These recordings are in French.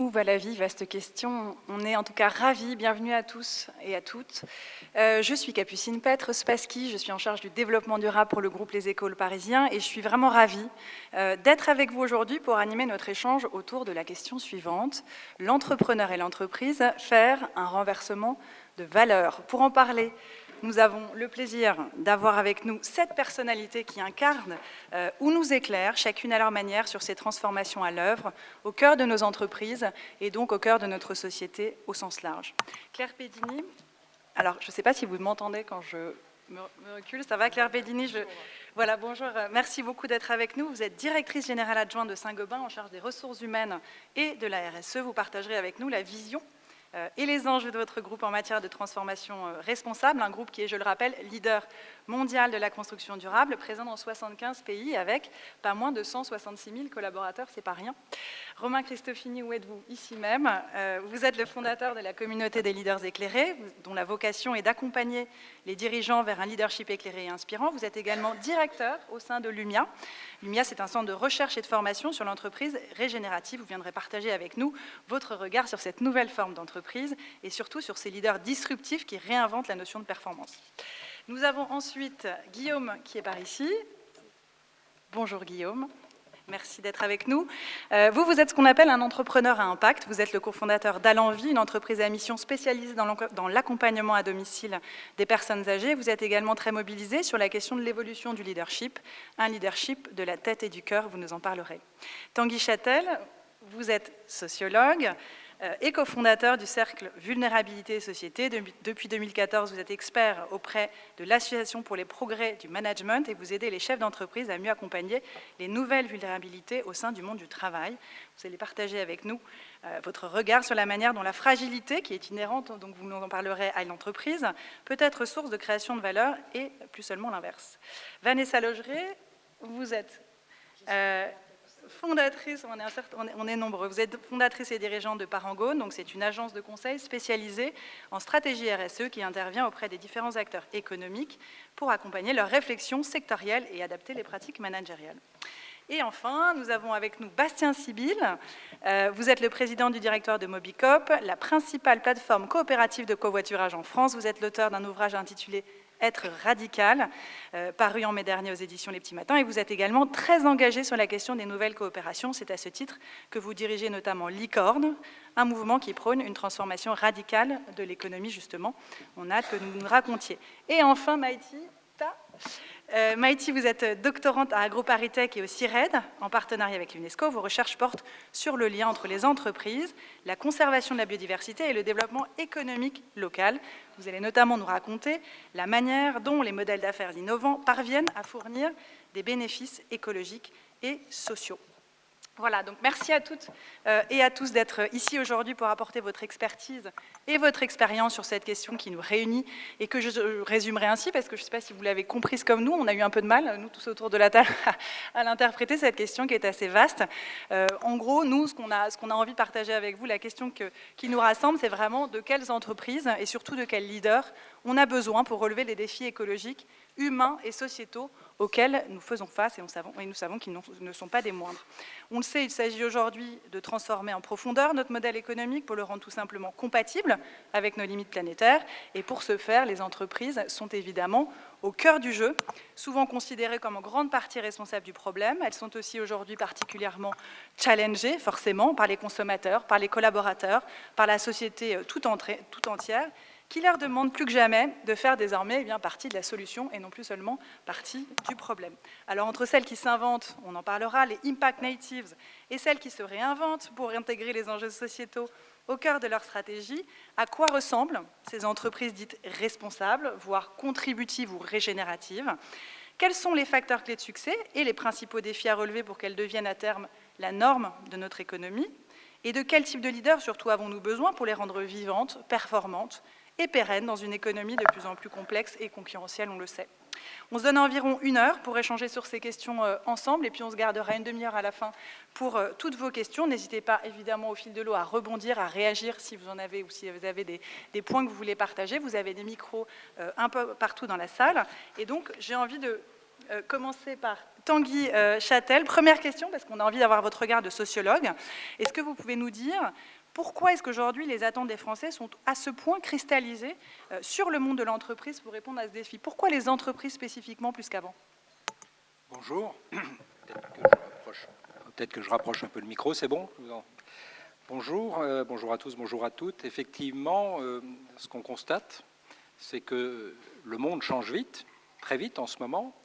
nous va la vie? Vaste question. On est en tout cas ravis. Bienvenue à tous et à toutes. Je suis Capucine Petre Spassky, je suis en charge du développement durable pour le groupe Les Écoles Parisiens et je suis vraiment ravie d'être avec vous aujourd'hui pour animer notre échange autour de la question suivante. L'entrepreneur et l'entreprise, faire un renversement de valeur. Pour en parler, nous avons le plaisir d'avoir avec nous 7 personnalités qui incarnent ou nous éclairent, chacune à leur manière, sur ces transformations à l'œuvre, au cœur de nos entreprises et donc au cœur de notre société au sens large. Claire Pedini, alors je ne sais pas si vous m'entendez quand je me recule, ça va Claire Pedini Voilà, bonjour, merci beaucoup d'être avec nous. Vous êtes directrice générale adjointe de Saint-Gobain en charge des ressources humaines et de la RSE. Vous partagerez avec nous la vision et les enjeux de votre groupe en matière de transformation responsable, un groupe qui est, je le rappelle, leader mondial de la construction durable, présent dans 75 pays avec pas moins de 166 000 collaborateurs, c'est pas rien. Romain Cristofini, où êtes-vous? Ici même. Vous êtes le fondateur de la communauté des leaders éclairés, dont la vocation est d'accompagner les dirigeants vers un leadership éclairé et inspirant. Vous êtes également directeur au sein de l'UMIA. L'UMIA, c'est un centre de recherche et de formation sur l'entreprise régénérative. Vous viendrez partager avec nous votre regard sur cette nouvelle forme d'entreprise et surtout sur ces leaders disruptifs qui réinventent la notion de performance. Nous avons ensuite Guillaume qui est par ici. Bonjour Guillaume. Merci d'être avec nous. Vous êtes ce qu'on appelle un entrepreneur à impact. Vous êtes le cofondateur d'Alenvie, une entreprise à mission spécialisée dans l'accompagnement à domicile des personnes âgées. Vous êtes également très mobilisé sur la question de l'évolution du leadership, un leadership de la tête et du cœur, vous nous en parlerez. Tanguy Châtel, vous êtes sociologue et cofondateur du Cercle Vulnérabilité et Société. Depuis 2014, vous êtes expert auprès de l'Association pour les progrès du management et vous aidez les chefs d'entreprise à mieux accompagner les nouvelles vulnérabilités au sein du monde du travail. Vous allez partager avec nous votre regard sur la manière dont la fragilité, qui est inhérente, donc vous nous en parlerez, à l'entreprise, peut être source de création de valeur et plus seulement l'inverse. Vanessa Logeret, vous êtes fondatrice, on est nombreux, vous êtes fondatrice et dirigeante de Parangone, donc c'est une agence de conseil spécialisée en stratégie RSE qui intervient auprès des différents acteurs économiques pour accompagner leurs réflexions sectorielles et adapter les pratiques managériales. Et enfin, nous avons avec nous Bastien Sibyl. Vous êtes le président du directoire de Mobicop, la principale plateforme coopérative de covoiturage en France. Vous êtes l'auteur d'un ouvrage intitulé Être radical, paru en mai dernier aux éditions Les Petits Matins, et vous êtes également très engagé sur la question des nouvelles coopérations. C'est à ce titre que vous dirigez notamment Licorne, un mouvement qui prône une transformation radicale de l'économie, justement. On a hâte que vous nous racontiez. Et enfin, Maïti, vous êtes doctorante à AgroParisTech et au CIRED, en partenariat avec l'UNESCO. Vos recherches portent sur le lien entre les entreprises, la conservation de la biodiversité et le développement économique local. Vous allez notamment nous raconter la manière dont les modèles d'affaires innovants parviennent à fournir des bénéfices écologiques et sociaux. Voilà, donc merci à toutes et à tous d'être ici aujourd'hui pour apporter votre expertise et votre expérience sur cette question qui nous réunit et que je résumerai ainsi parce que je ne sais pas si vous l'avez comprise comme nous, on a eu un peu de mal, nous tous autour de la table, à l'interpréter, cette question qui est assez vaste. En gros, nous, ce qu'on a envie de partager avec vous, la question qui nous rassemble, c'est vraiment de quelles entreprises et surtout de quels leaders on a besoin pour relever les défis écologiques, humains et sociétaux auxquels nous faisons face et nous savons qu'ils ne sont pas des moindres. On le sait, il s'agit aujourd'hui de transformer en profondeur notre modèle économique pour le rendre tout simplement compatible avec nos limites planétaires. Et pour ce faire, les entreprises sont évidemment au cœur du jeu, souvent considérées comme en grande partie responsables du problème. Elles sont aussi aujourd'hui particulièrement challengées, forcément, par les consommateurs, par les collaborateurs, par la société tout entière, qui leur demande plus que jamais de faire désormais partie de la solution et non plus seulement partie du problème. Alors entre celles qui s'inventent, on en parlera, les impact natives, et celles qui se réinventent pour intégrer les enjeux sociétaux au cœur de leur stratégie, à quoi ressemblent ces entreprises dites responsables, voire contributives ou régénératives? Quels sont les facteurs clés de succès et les principaux défis à relever pour qu'elles deviennent à terme la norme de notre économie? Et de quel type de leader surtout avons-nous besoin pour les rendre vivantes, performantes et pérennes dans une économie de plus en plus complexe et concurrentielle, on le sait. On se donne environ 1 heure pour échanger sur ces questions ensemble, et puis on se gardera une demi-heure à la fin pour toutes vos questions. N'hésitez pas évidemment au fil de l'eau à rebondir, à réagir si vous en avez ou si vous avez des points que vous voulez partager. Vous avez des micros un peu partout dans la salle. Et donc j'ai envie de commencer par Tanguy Châtel. Première question, parce qu'on a envie d'avoir votre regard de sociologue. Est-ce que vous pouvez nous dire Pourquoi est-ce qu'aujourd'hui les attentes des Français sont à ce point cristallisées sur le monde de l'entreprise pour répondre à ce défi? Pourquoi les entreprises spécifiquement plus qu'avant? Bonjour. Peut-être que je rapproche un peu le micro, c'est bon? Bonjour, bonjour à tous, bonjour à toutes. Effectivement, ce qu'on constate, c'est que le monde change vite, très vite en ce moment,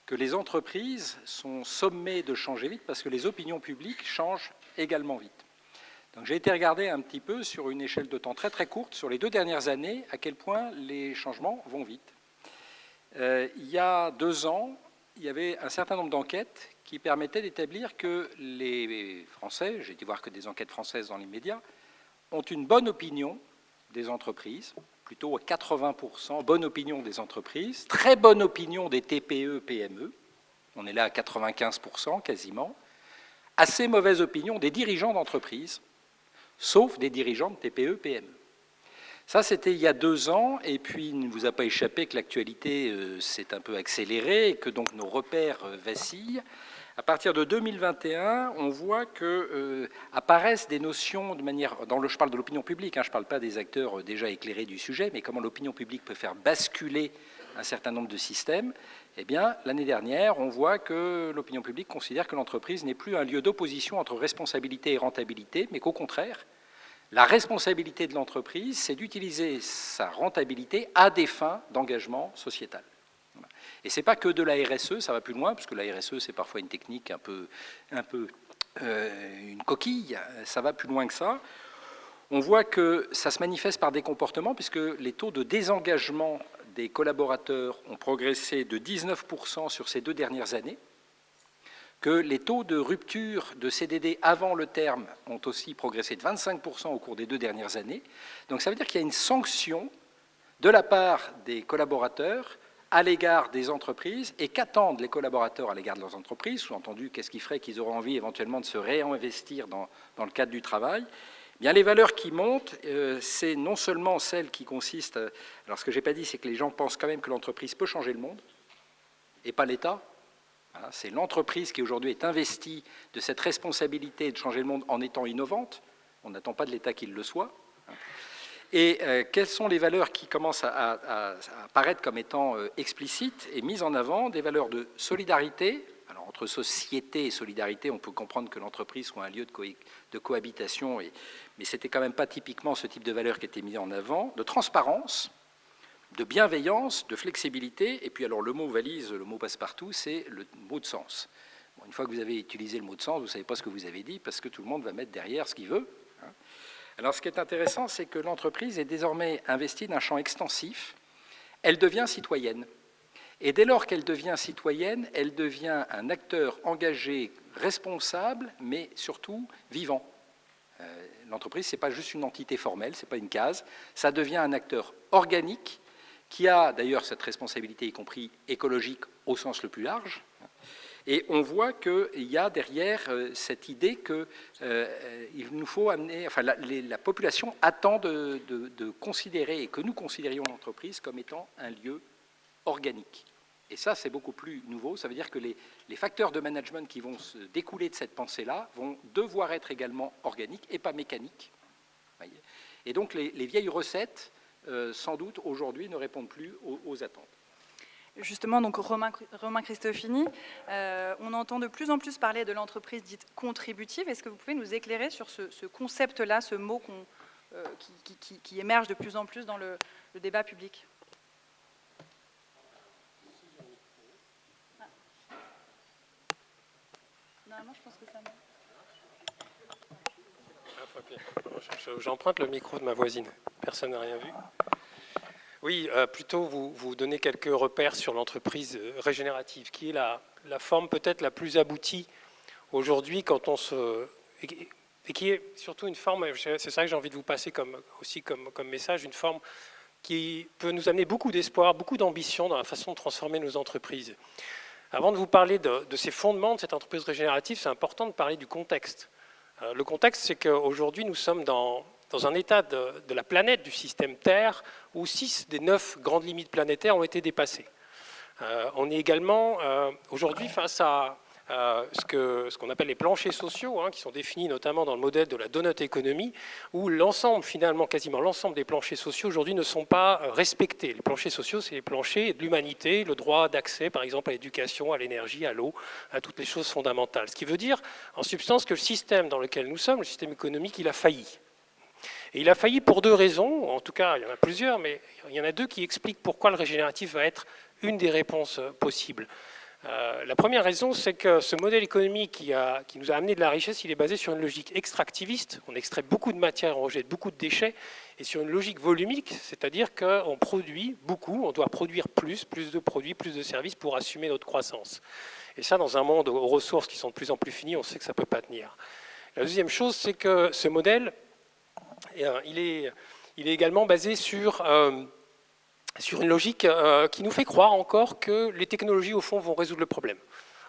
que les entreprises sont sommées de changer vite parce que les opinions publiques changent également vite. Donc j'ai été regarder un petit peu sur une échelle de temps très très courte, sur les 2 dernières années, à quel point les changements vont vite. Il y a 2 ans, il y avait un certain nombre d'enquêtes qui permettaient d'établir que les Français, j'ai été voir que des enquêtes françaises dans l'immédiat, ont une bonne opinion des entreprises, plutôt à 80%, bonne opinion des entreprises, très bonne opinion des TPE, PME, on est là à 95% quasiment, assez mauvaise opinion des dirigeants d'entreprise, sauf des dirigeants de TPE, PME. Ça, c'était il y a 2 ans, et puis il ne vous a pas échappé que l'actualité s'est un peu accélérée et que donc nos repères vacillent. À partir de 2021, on voit que apparaissent des notions de manière... je parle de l'opinion publique, je ne parle pas des acteurs déjà éclairés du sujet, mais comment l'opinion publique peut faire basculer un certain nombre de systèmes. Eh bien, l'année dernière, on voit que l'opinion publique considère que l'entreprise n'est plus un lieu d'opposition entre responsabilité et rentabilité, mais qu'au contraire, la responsabilité de l'entreprise, c'est d'utiliser sa rentabilité à des fins d'engagement sociétal. Et ce n'est pas que de la RSE, ça va plus loin, parce que la RSE, c'est parfois une technique un peu une coquille, ça va plus loin que ça. On voit que ça se manifeste par des comportements, puisque les taux de désengagement des collaborateurs ont progressé de 19% sur ces 2 dernières années, que les taux de rupture de CDD avant le terme ont aussi progressé de 25% au cours des 2 dernières années. Donc ça veut dire qu'il y a une sanction de la part des collaborateurs à l'égard des entreprises, et qu'attendent les collaborateurs à l'égard de leurs entreprises, sous-entendu, qu'est-ce qui ferait qu'ils auraient envie éventuellement de se réinvestir dans le cadre du travail. Eh bien, les valeurs qui montent, c'est non seulement celles qui consistent... Alors ce que je n'ai pas dit, c'est que les gens pensent quand même que l'entreprise peut changer le monde, et pas l'État. Voilà, c'est l'entreprise qui aujourd'hui est investie de cette responsabilité de changer le monde en étant innovante. On n'attend pas de l'État qu'il le soit. Et quelles sont les valeurs qui commencent à apparaître comme étant explicites et mises en avant? Des valeurs de solidarité. Alors, entre société et solidarité, on peut comprendre que l'entreprise soit un lieu de cohabitation, mais ce n'était quand même pas typiquement ce type de valeurs qui était mis en avant. De transparence, de bienveillance, de flexibilité. Et puis, alors, le mot valise, le mot passe-partout, c'est le mot de sens. Bon, une fois que vous avez utilisé le mot de sens, vous ne savez pas ce que vous avez dit, parce que tout le monde va mettre derrière ce qu'il veut. Alors, ce qui est intéressant, c'est que l'entreprise est désormais investie d'un champ extensif. Elle devient citoyenne. Et dès lors qu'elle devient citoyenne, elle devient un acteur engagé, responsable, mais surtout vivant. L'entreprise, ce n'est pas juste une entité formelle, ce n'est pas une case. Ça devient un acteur organique qui a d'ailleurs cette responsabilité, y compris écologique, au sens le plus large. Et on voit qu'il y a derrière cette idée qu'il nous faut amener, enfin la population attend de considérer, et que nous considérions l'entreprise comme étant un lieu organique. Et ça, c'est beaucoup plus nouveau. Ça veut dire que les facteurs de management qui vont se découler de cette pensée-là vont devoir être également organiques et pas mécaniques. Voyez. Et donc les vieilles recettes, sans doute, aujourd'hui, ne répondent plus aux attentes. Justement, donc Romain Cristofini, on entend de plus en plus parler de l'entreprise dite contributive. Est-ce que vous pouvez nous éclairer sur ce concept-là, ce mot qui émerge de plus en plus dans le débat public? Normalement, je pense que ça marche. J'emprunte le micro de ma voisine. Personne n'a rien vu. Oui, plutôt vous donner quelques repères sur l'entreprise régénérative, qui est la forme peut-être la plus aboutie aujourd'hui quand on se... Et qui est surtout une forme, c'est ça que j'ai envie de vous passer comme message, une forme qui peut nous amener beaucoup d'espoir, beaucoup d'ambition dans la façon de transformer nos entreprises. Avant de vous parler de ces fondements de cette entreprise régénérative, c'est important de parler du contexte. Le contexte, c'est qu'aujourd'hui, nous sommes dans un état de la planète, du système Terre, où 6 des 9 grandes limites planétaires ont été dépassées. On est également aujourd'hui face à ce qu'on appelle les planchers sociaux, qui sont définis notamment dans le modèle de la donut economy, où l'ensemble, finalement, quasiment l'ensemble des planchers sociaux aujourd'hui ne sont pas respectés. Les planchers sociaux, c'est les planchers de l'humanité, le droit d'accès, par exemple, à l'éducation, à l'énergie, à l'eau, à toutes les choses fondamentales. Ce qui veut dire, en substance, que le système dans lequel nous sommes, le système économique, il a failli. Et il a failli pour deux raisons, en tout cas, il y en a plusieurs, mais il y en a deux qui expliquent pourquoi le régénératif va être une des réponses possibles. La première raison, c'est que ce modèle économique qui nous a amené de la richesse, il est basé sur une logique extractiviste. On extrait beaucoup de matière, on rejette beaucoup de déchets, et sur une logique volumique, c'est-à-dire qu'on produit beaucoup, on doit produire plus de produits, plus de services pour assumer notre croissance. Et ça, dans un monde aux ressources qui sont de plus en plus finies, on sait que ça ne peut pas tenir. La deuxième chose, c'est que ce modèle, il est également basé sur une logique qui nous fait croire encore que les technologies, au fond, vont résoudre le problème.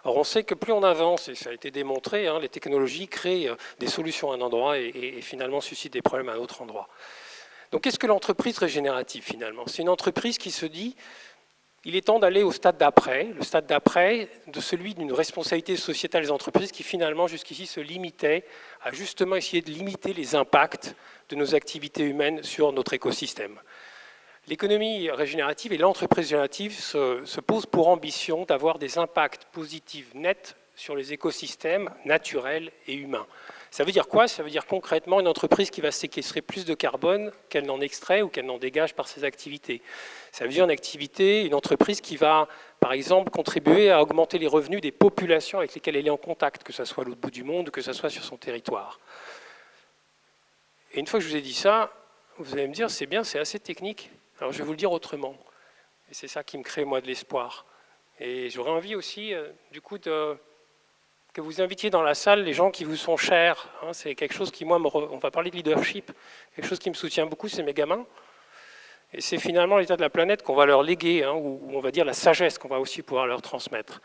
Or, on sait que plus on avance, et ça a été démontré, les technologies créent des solutions à un endroit et finalement suscitent des problèmes à un autre endroit. Donc, qu'est-ce que l'entreprise régénérative, finalement? C'est une entreprise qui se dit, il est temps d'aller au stade d'après, le stade d'après de celui d'une responsabilité sociétale des entreprises qui, finalement, jusqu'ici, se limitait à justement essayer de limiter les impacts de nos activités humaines sur notre écosystème. L'économie régénérative et l'entreprise régénérative se posent pour ambition d'avoir des impacts positifs nets sur les écosystèmes naturels et humains. Ça veut dire quoi? Ça veut dire concrètement une entreprise qui va séquestrer plus de carbone qu'elle n'en extrait ou qu'elle n'en dégage par ses activités. Ça veut dire une entreprise qui va, par exemple, contribuer à augmenter les revenus des populations avec lesquelles elle est en contact, que ce soit à l'autre bout du monde, que ce soit sur son territoire. Et une fois que je vous ai dit ça, vous allez me dire, c'est bien, c'est assez technique. Alors je vais vous le dire autrement. Et c'est ça qui me crée, moi, de l'espoir. Et j'aurais envie aussi, du coup, que vous invitiez dans la salle les gens qui vous sont chers. C'est quelque chose qui, moi, on va parler de leadership. Quelque chose qui me soutient beaucoup, c'est mes gamins. Et c'est finalement l'état de la planète qu'on va leur léguer, ou on va dire la sagesse qu'on va aussi pouvoir leur transmettre.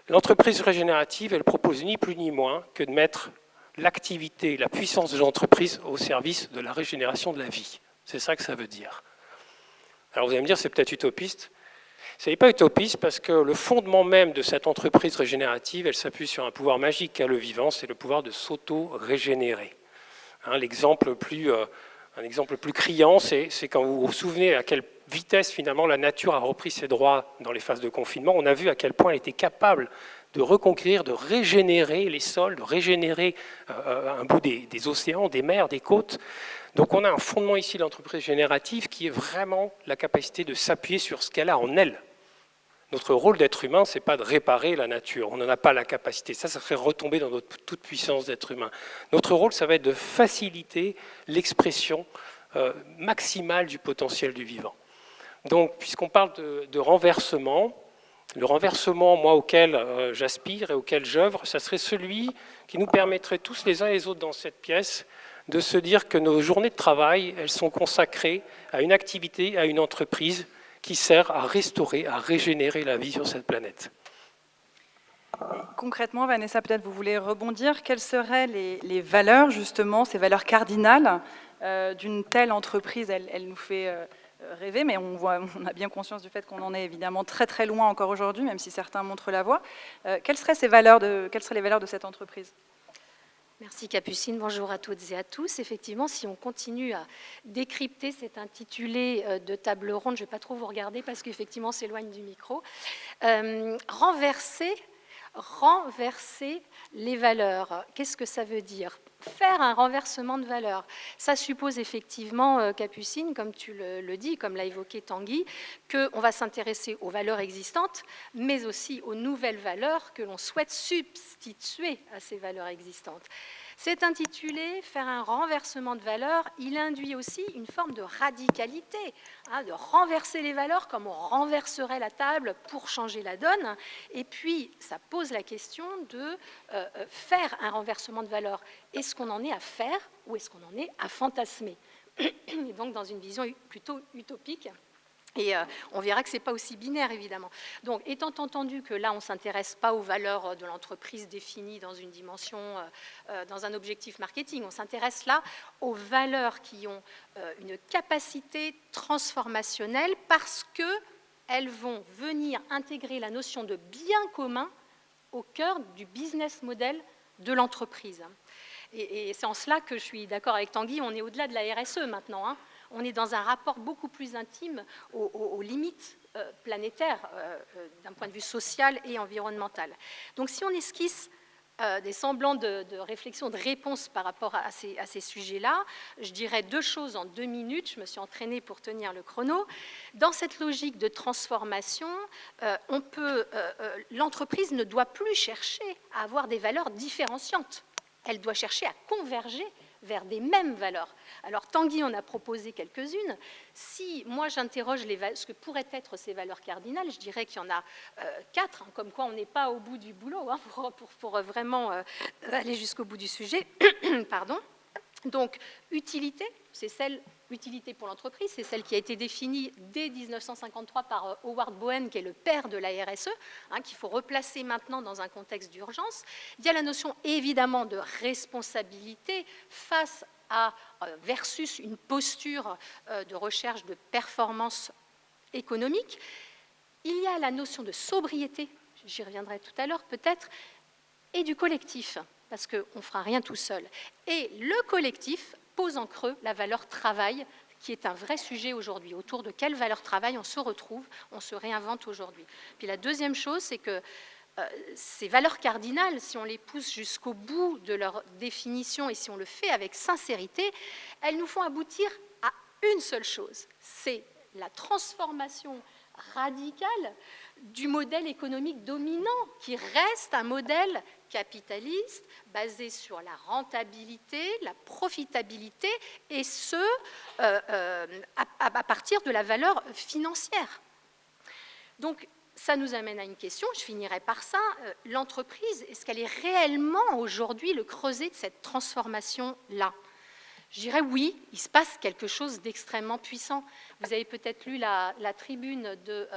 L'entreprise régénérative, elle propose ni plus ni moins que de mettre l'activité, la puissance de l'entreprise au service de la régénération de la vie. C'est ça que ça veut dire. Alors vous allez me dire, c'est peut-être utopiste. Ce n'est pas utopiste parce que le fondement même de cette entreprise régénérative, elle s'appuie sur un pouvoir magique qu'a le vivant, c'est le pouvoir de s'auto-régénérer. L'exemple un exemple plus criant, c'est quand vous vous souvenez à quelle vitesse finalement la nature a repris ses droits dans les phases de confinement. On a vu à quel point elle était capable de reconquérir, de régénérer les sols, de régénérer un bout des océans, des mers, des côtes. Donc on a un fondement ici de l'entreprise générative qui est vraiment la capacité de s'appuyer sur ce qu'elle a en elle. Notre rôle d'être humain, ce n'est pas de réparer la nature, on n'en a pas la capacité. Ça serait retomber dans notre toute puissance d'être humain. Notre rôle, ça va être de faciliter l'expression maximale du potentiel du vivant. Donc, puisqu'on parle de renversement, le renversement, moi, auquel j'aspire et auquel j'œuvre, ça serait celui qui nous permettrait tous les uns et les autres dans cette pièce de se dire que nos journées de travail, elles sont consacrées à une activité, à une entreprise qui sert à restaurer, à régénérer la vie sur cette planète. Concrètement, Vanessa, peut-être vous voulez rebondir. Quelles seraient les valeurs, justement, ces valeurs cardinales d'une telle entreprise? Elle nous fait rêver, mais on a bien conscience du fait qu'on en est évidemment très très loin encore aujourd'hui, même si certains montrent la voie. Quelles seraient les valeurs de cette entreprise? Merci Capucine, bonjour à toutes et à tous. Effectivement, si on continue à décrypter cet intitulé de table ronde, je ne vais pas trop vous regarder parce qu'effectivement, on s'éloigne du micro. Renverser les valeurs, qu'est-ce que ça veut dire? Faire un renversement de valeurs, ça suppose effectivement, Capucine, comme tu le dis, comme l'a évoqué Tanguy, qu'on va s'intéresser aux valeurs existantes, mais aussi aux nouvelles valeurs que l'on souhaite substituer à ces valeurs existantes. C'est intitulé « Faire un renversement de valeurs », il induit aussi une forme de radicalité, de renverser les valeurs comme on renverserait la table pour changer la donne. Et puis, ça pose la question de faire un renversement de valeurs. Est-ce qu'on en est à faire ou est-ce qu'on en est à fantasmer? Et donc, dans une vision plutôt utopique. Et on verra que ce n'est pas aussi binaire, évidemment. Donc, étant entendu que là, on ne s'intéresse pas aux valeurs de l'entreprise définies dans une dimension, dans un objectif marketing, on s'intéresse là aux valeurs qui ont une capacité transformationnelle parce qu'elles vont venir intégrer la notion de bien commun au cœur du business model de l'entreprise. Et c'est en cela que je suis d'accord avec Tanguy, on est au-delà de la RSE maintenant, hein. On est dans un rapport beaucoup plus intime aux limites planétaires d'un point de vue social et environnemental. Donc si on esquisse des semblants de réflexion, de réponse par rapport à ces sujets-là, je dirais 2 choses en 2 minutes, je me suis entraînée pour tenir le chrono. Dans cette logique de transformation, l'entreprise ne doit plus chercher à avoir des valeurs différenciantes. Elle doit chercher à converger vers des mêmes valeurs. Alors Tanguy en a proposé quelques-unes. Si moi j'interroge ce que pourraient être ces valeurs cardinales, je dirais qu'il y en a 4, hein, comme quoi on n'est pas au bout du boulot, hein, pour vraiment aller jusqu'au bout du sujet. Pardon. Donc, utilité, utilité pour l'entreprise, c'est celle qui a été définie dès 1953 par Howard Bowen, qui est le père de la RSE, hein, qu'il faut replacer maintenant dans un contexte d'urgence. Il y a la notion évidemment de responsabilité face à versus une posture de recherche de performance économique. Il y a la notion de sobriété, j'y reviendrai tout à l'heure peut-être, et du collectif, parce qu'on ne fera rien tout seul. Et le collectif pose en creux la valeur travail, qui est un vrai sujet aujourd'hui. Autour de quelle valeur travail on se retrouve, on se réinvente aujourd'hui. Puis la deuxième chose, c'est que ces valeurs cardinales, si on les pousse jusqu'au bout de leur définition et si on le fait avec sincérité, elles nous font aboutir à une seule chose, c'est la transformation radicale du modèle économique dominant, qui reste un modèle capitaliste basé sur la rentabilité, la profitabilité, et ce, à partir de la valeur financière. Donc, ça nous amène à une question, je finirai par ça. L'entreprise, est-ce qu'elle est réellement aujourd'hui le creuset de cette transformation-là ? Je dirais oui, il se passe quelque chose d'extrêmement puissant. Vous avez peut-être lu la tribune de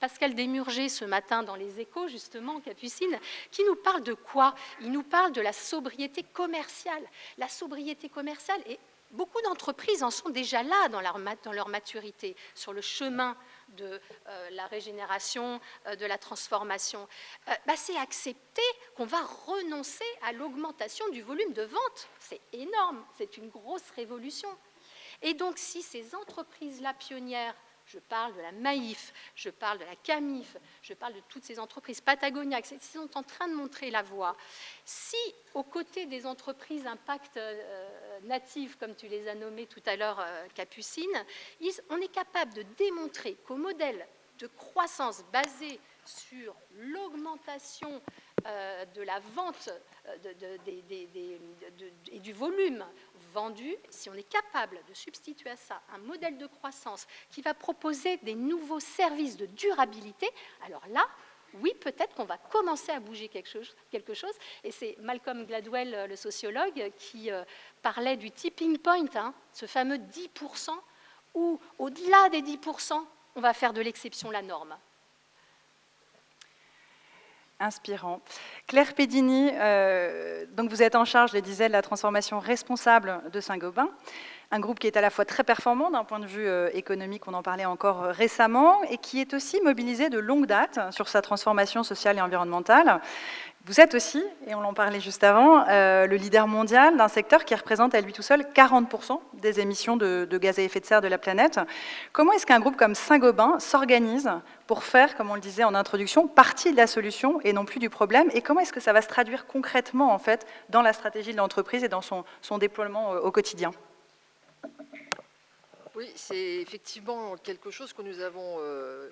Pascal Desmurger ce matin dans Les Échos, justement, Capucine, qui nous parle de quoi? Il nous parle de la sobriété commerciale. La sobriété commerciale, et beaucoup d'entreprises en sont déjà là dans leur maturité, sur le chemin de la régénération, de la transformation. C'est accepter qu'on va renoncer à l'augmentation du volume de vente. C'est énorme, c'est une grosse révolution. Et donc, si ces entreprises-là pionnières, je parle de la Maïf, je parle de la Camif, je parle de toutes ces entreprises, Patagonia, qui sont en train de montrer la voie. Si, aux côtés des entreprises impact natives, comme tu les as nommées tout à l'heure, Capucine, on est capable de démontrer qu'au modèle de croissance basé sur l'augmentation de la vente et du volume vendu, si on est capable de substituer à ça un modèle de croissance qui va proposer des nouveaux services de durabilité, alors là, oui, peut-être qu'on va commencer à bouger quelque chose. Et c'est Malcolm Gladwell, le sociologue, qui parlait du tipping point, hein, ce fameux 10%, où au-delà des 10%, on va faire de l'exception la norme. Inspirant. Claire Pedini, donc vous êtes en charge, je le disais, de la transformation responsable de Saint-Gobain, un groupe qui est à la fois très performant d'un point de vue économique, on en parlait encore récemment, et qui est aussi mobilisé de longue date sur sa transformation sociale et environnementale. Vous êtes aussi, et on en parlait juste avant, le leader mondial d'un secteur qui représente à lui tout seul 40% des émissions de gaz à effet de serre de la planète. Comment est-ce qu'un groupe comme Saint-Gobain s'organise pour faire, comme on le disait en introduction, partie de la solution et non plus du problème? Et comment est-ce que ça va se traduire concrètement, en fait, dans la stratégie de l'entreprise et dans son déploiement au quotidien? Oui, c'est effectivement quelque chose que nous avons,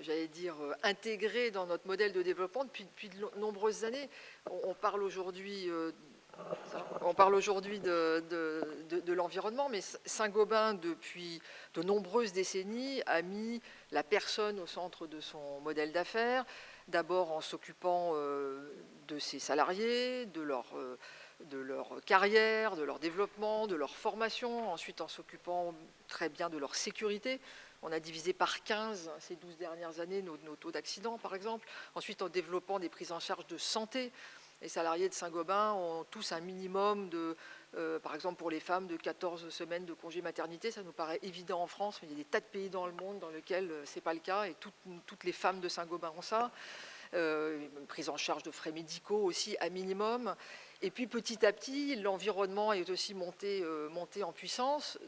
j'allais dire, intégré dans notre modèle de développement depuis de nombreuses années. On parle aujourd'hui de l'environnement, mais Saint-Gobain, depuis de nombreuses décennies, a mis la personne au centre de son modèle d'affaires, d'abord en s'occupant de ses salariés, de leur carrière, de leur développement, de leur formation, ensuite en s'occupant très bien de leur sécurité. On a divisé par 15 ces 12 dernières années nos taux d'accident, par exemple. Ensuite, en développant des prises en charge de santé. Les salariés de Saint-Gobain ont tous un minimum de, par exemple pour les femmes, de 14 semaines de congé maternité. Ça nous paraît évident en France, mais il y a des tas de pays dans le monde dans lesquels ce n'est pas le cas, et toutes les femmes de Saint-Gobain ont ça. prise en charge de frais médicaux aussi à minimum. Et puis petit à petit, l'environnement est aussi monté en puissance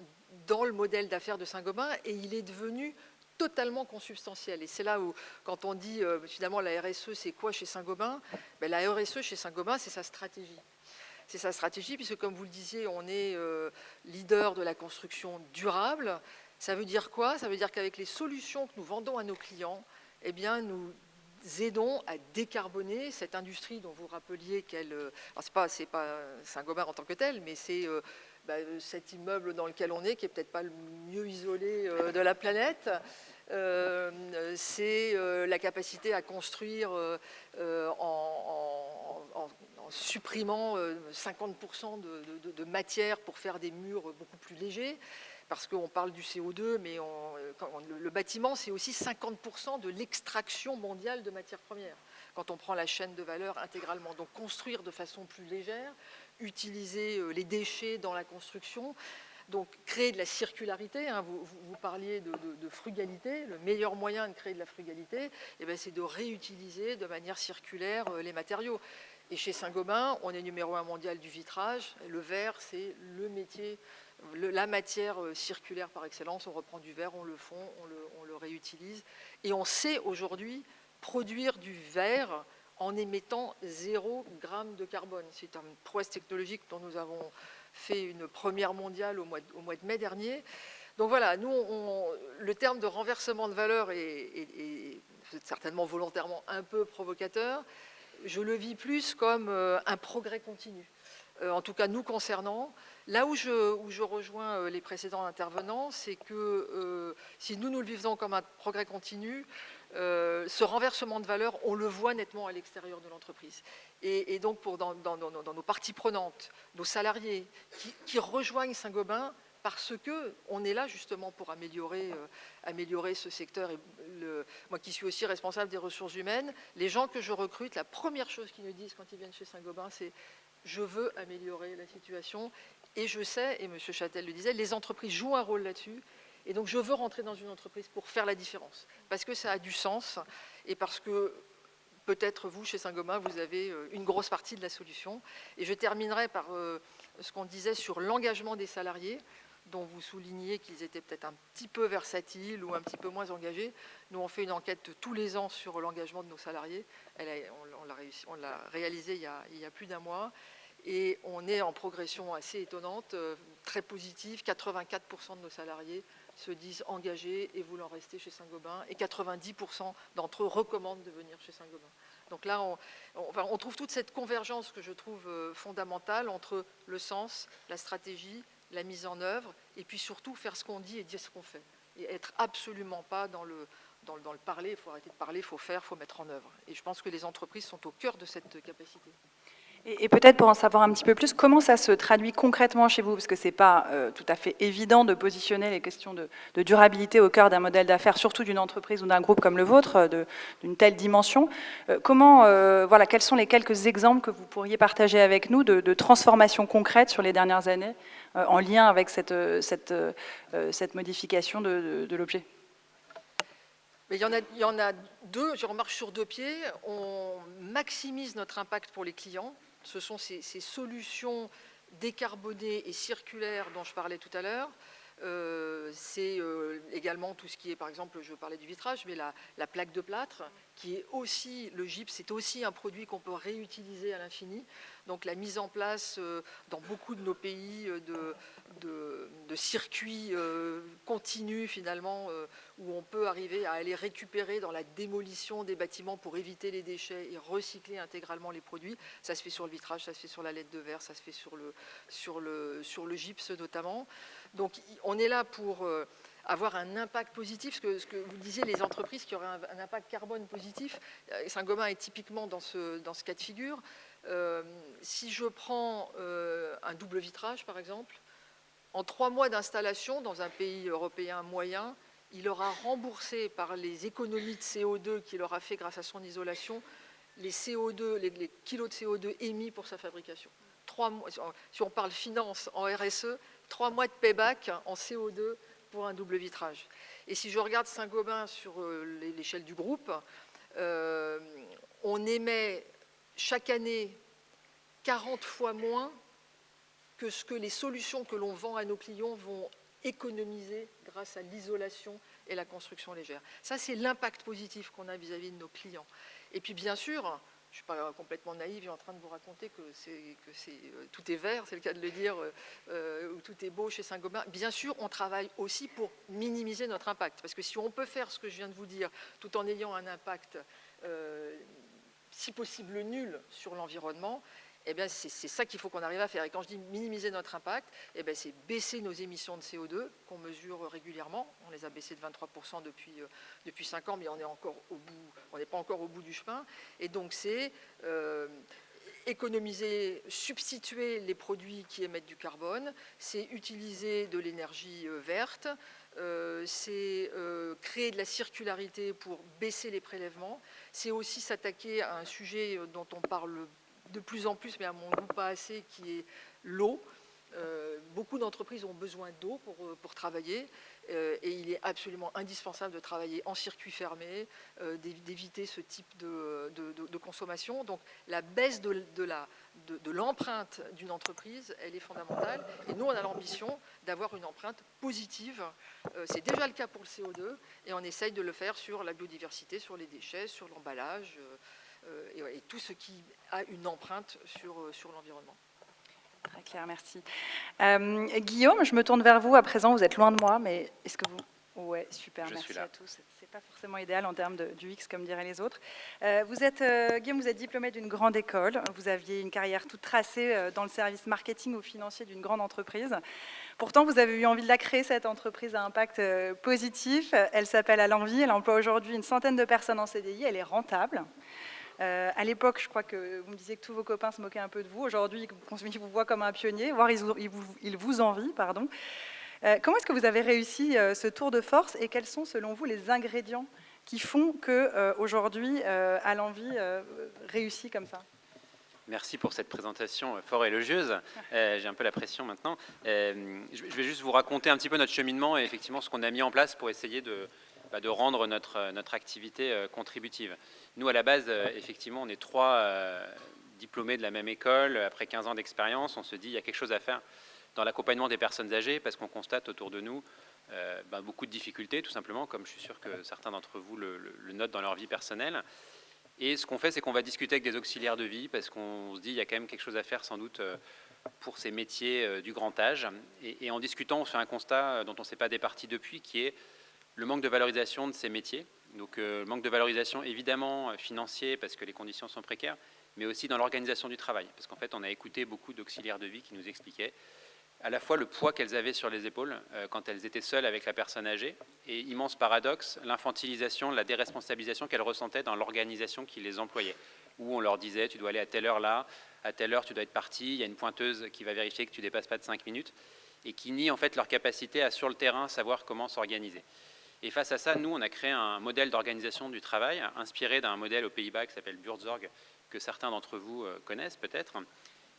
dans le modèle d'affaires de Saint-Gobain et il est devenu totalement consubstantiel. Et c'est là où, quand on dit finalement la RSE, c'est quoi chez Saint-Gobain? Ben, la RSE chez Saint-Gobain, c'est sa stratégie. C'est sa stratégie, puisque comme vous le disiez, on est leader de la construction durable. Ça veut dire quoi? Ça veut dire qu'avec les solutions que nous vendons à nos clients, eh bien, nous aidons à décarboner cette industrie dont vous rappeliez qu'elle... c'est pas Saint-Gobain en tant que tel, mais c'est cet immeuble dans lequel on est, qui est peut-être pas le mieux isolé de la planète. C'est la capacité à construire en supprimant 50% de matière pour faire des murs beaucoup plus légers, parce qu'on parle du CO2, mais le bâtiment, c'est aussi 50% de l'extraction mondiale de matières premières, quand on prend la chaîne de valeur intégralement. Donc construire de façon plus légère, utiliser les déchets dans la construction, donc créer de la circularité, hein, vous parliez de frugalité, le meilleur moyen de créer de la frugalité, c'est de réutiliser de manière circulaire les matériaux. Et chez Saint-Gobain, on est numéro 1 mondial du vitrage. Le verre, c'est le métier, la matière circulaire par excellence. On reprend du verre, on le fond, on le réutilise. Et on sait aujourd'hui produire du verre en émettant 0 gramme de carbone. C'est une prouesse technologique dont nous avons fait une première mondiale au mois de mai dernier. Donc voilà, nous, le terme de renversement de valeur est certainement volontairement un peu provocateur. Je le vis plus comme un progrès continu. En tout cas, nous concernant. Là où je rejoins les précédents intervenants, c'est que si nous le vivons comme un progrès continu, ce renversement de valeur, on le voit nettement à l'extérieur de l'entreprise. Et donc, dans nos parties prenantes, nos salariés qui rejoignent Saint-Gobain, parce qu'on est là justement pour améliorer ce secteur. Et moi qui suis aussi responsable des ressources humaines, les gens que je recrute, la première chose qu'ils nous disent quand ils viennent chez Saint-Gobain, c'est « je veux améliorer la situation ». Et je sais, et M. Châtel le disait, les entreprises jouent un rôle là-dessus. Et donc je veux rentrer dans une entreprise pour faire la différence, parce que ça a du sens et parce que peut-être vous, chez Saint-Gobain, vous avez une grosse partie de la solution. Et je terminerai par ce qu'on disait sur l'engagement des salariés, dont vous soulignez qu'ils étaient peut-être un petit peu versatiles ou un petit peu moins engagés. Nous, on fait une enquête tous les ans sur l'engagement de nos salariés. On l'a réalisée il y a plus d'1 mois. Et on est en progression assez étonnante, très positive. 84% de nos salariés se disent engagés et voulant rester chez Saint-Gobain. Et 90% d'entre eux recommandent de venir chez Saint-Gobain. Donc là, on trouve toute cette convergence que je trouve fondamentale entre le sens, la stratégie, la mise en œuvre, et puis surtout faire ce qu'on dit et dire ce qu'on fait. Et être absolument pas dans le parler, il faut arrêter de parler, il faut faire, il faut mettre en œuvre. Et je pense que les entreprises sont au cœur de cette capacité. Et peut-être pour en savoir un petit peu plus, comment ça se traduit concrètement chez vous? Parce que ce n'est pas tout à fait évident de positionner les questions de durabilité au cœur d'un modèle d'affaires, surtout d'une entreprise ou d'un groupe comme le vôtre, d'une telle dimension. Quels sont les quelques exemples que vous pourriez partager avec nous de transformations concrètes sur les dernières années en lien avec cette modification de l'objet? Mais il y en a 2, je remarque sur 2 pieds. On maximise notre impact pour les clients. Ce sont ces solutions décarbonées et circulaires dont je parlais tout à l'heure. C'est également tout ce qui est, par exemple, je parlais du vitrage, mais la plaque de plâtre, qui est aussi, le gypse, c'est aussi un produit qu'on peut réutiliser à l'infini. Donc la mise en place dans beaucoup de nos pays de circuits continus finalement, où on peut arriver à aller récupérer dans la démolition des bâtiments pour éviter les déchets et recycler intégralement les produits. Ça se fait sur le vitrage, ça se fait sur la latte de verre, ça se fait sur le gypse notamment. Donc on est là pour avoir un impact positif, ce que vous disiez, les entreprises qui auraient un impact carbone positif. Saint-Gobain est typiquement dans ce cas de figure. Si je prends un double vitrage, par exemple, en 3 mois d'installation dans un pays européen moyen, il aura remboursé par les économies de CO2 qu'il aura fait grâce à son isolation, les kilos de CO2 émis pour sa fabrication. 3 mois, si on parle finance en RSE, 3 mois de payback en CO2 pour un double vitrage. Et si je regarde Saint-Gobain sur l'échelle du groupe, on émet chaque année 40 fois moins que ce que les solutions que l'on vend à nos clients vont économiser grâce à l'isolation et la construction légère. Ça, c'est l'impact positif qu'on a vis-à-vis de nos clients. Et puis, bien sûr, je ne suis pas complètement naïve et en train de vous raconter que tout est vert, c'est le cas de le dire, ou tout est beau chez Saint-Gobain. Bien sûr, on travaille aussi pour minimiser notre impact. Parce que si on peut faire ce que je viens de vous dire, tout en ayant un impact, si possible, nul sur l'environnement, eh bien, c'est ça qu'il faut qu'on arrive à faire. Et quand je dis minimiser notre impact, eh bien, c'est baisser nos émissions de CO2 qu'on mesure régulièrement. On les a baissées de 23% depuis 5 ans, mais on n'est pas encore au bout du chemin. Et donc, c'est économiser, substituer les produits qui émettent du carbone, c'est utiliser de l'énergie verte, c'est créer de la circularité pour baisser les prélèvements, c'est aussi s'attaquer à un sujet dont on parle de plus en plus, mais à mon goût pas assez, qui est l'eau. Beaucoup d'entreprises ont besoin d'eau pour travailler et il est absolument indispensable de travailler en circuit fermé, d'éviter ce type de consommation. Donc la baisse de l'empreinte d'une entreprise, elle est fondamentale. Et nous, on a l'ambition d'avoir une empreinte positive. C'est déjà le cas pour le CO2 et on essaye de le faire sur la biodiversité, sur les déchets, sur l'emballage et tout ce qui a une empreinte sur l'environnement. Très clair, merci. Guillaume, je me tourne vers vous à présent. Vous êtes loin de moi, mais est-ce que vous... Ouais, super, merci à tous. C'est pas forcément idéal en termes du X, comme diraient les autres. Guillaume, vous êtes diplômé d'une grande école. Vous aviez une carrière toute tracée dans le service marketing ou financier d'une grande entreprise. Pourtant, vous avez eu envie de la créer, cette entreprise à impact positif. Elle s'appelle À l'Envie. Elle emploie aujourd'hui une centaine de personnes en CDI. Elle est rentable. À l'époque, je crois que vous me disiez que tous vos copains se moquaient un peu de vous. Aujourd'hui, ils vous voient comme un pionnier, voire ils vous envient, pardon. Comment est-ce que vous avez réussi ce tour de force et quels sont, selon vous, les ingrédients qui font qu'aujourd'hui, À l'Envie réussit comme ça? Merci pour cette présentation fort élogieuse. J'ai un peu la pression maintenant. Je vais juste vous raconter un petit peu notre cheminement et effectivement ce qu'on a mis en place pour essayer de rendre notre activité contributive. Nous, à la base, effectivement, on est 3 diplômés de la même école. Après 15 ans d'expérience, on se dit qu'il y a quelque chose à faire dans l'accompagnement des personnes âgées parce qu'on constate autour de nous beaucoup de difficultés, tout simplement, comme je suis sûr que certains d'entre vous le notent dans leur vie personnelle. Et ce qu'on fait, c'est qu'on va discuter avec des auxiliaires de vie parce qu'on se dit qu'il y a quand même quelque chose à faire sans doute pour ces métiers du grand âge. Et en discutant, on fait un constat dont on ne s'est pas départi depuis, qui est le manque de valorisation de ces métiers. Donc le manque de valorisation évidemment financier parce que les conditions sont précaires, mais aussi dans l'organisation du travail. Parce qu'en fait, on a écouté beaucoup d'auxiliaires de vie qui nous expliquaient à la fois le poids qu'elles avaient sur les épaules quand elles étaient seules avec la personne âgée, et immense paradoxe, l'infantilisation, la déresponsabilisation qu'elles ressentaient dans l'organisation qui les employait, où on leur disait tu dois aller à telle heure là, à telle heure tu dois être parti, il y a une pointeuse qui va vérifier que tu ne dépasses pas de 5 minutes, et qui nie en fait leur capacité à sur le terrain savoir comment s'organiser. Et face à ça, nous, on a créé un modèle d'organisation du travail inspiré d'un modèle aux Pays-Bas qui s'appelle Buurtzorg, que certains d'entre vous connaissent peut-être.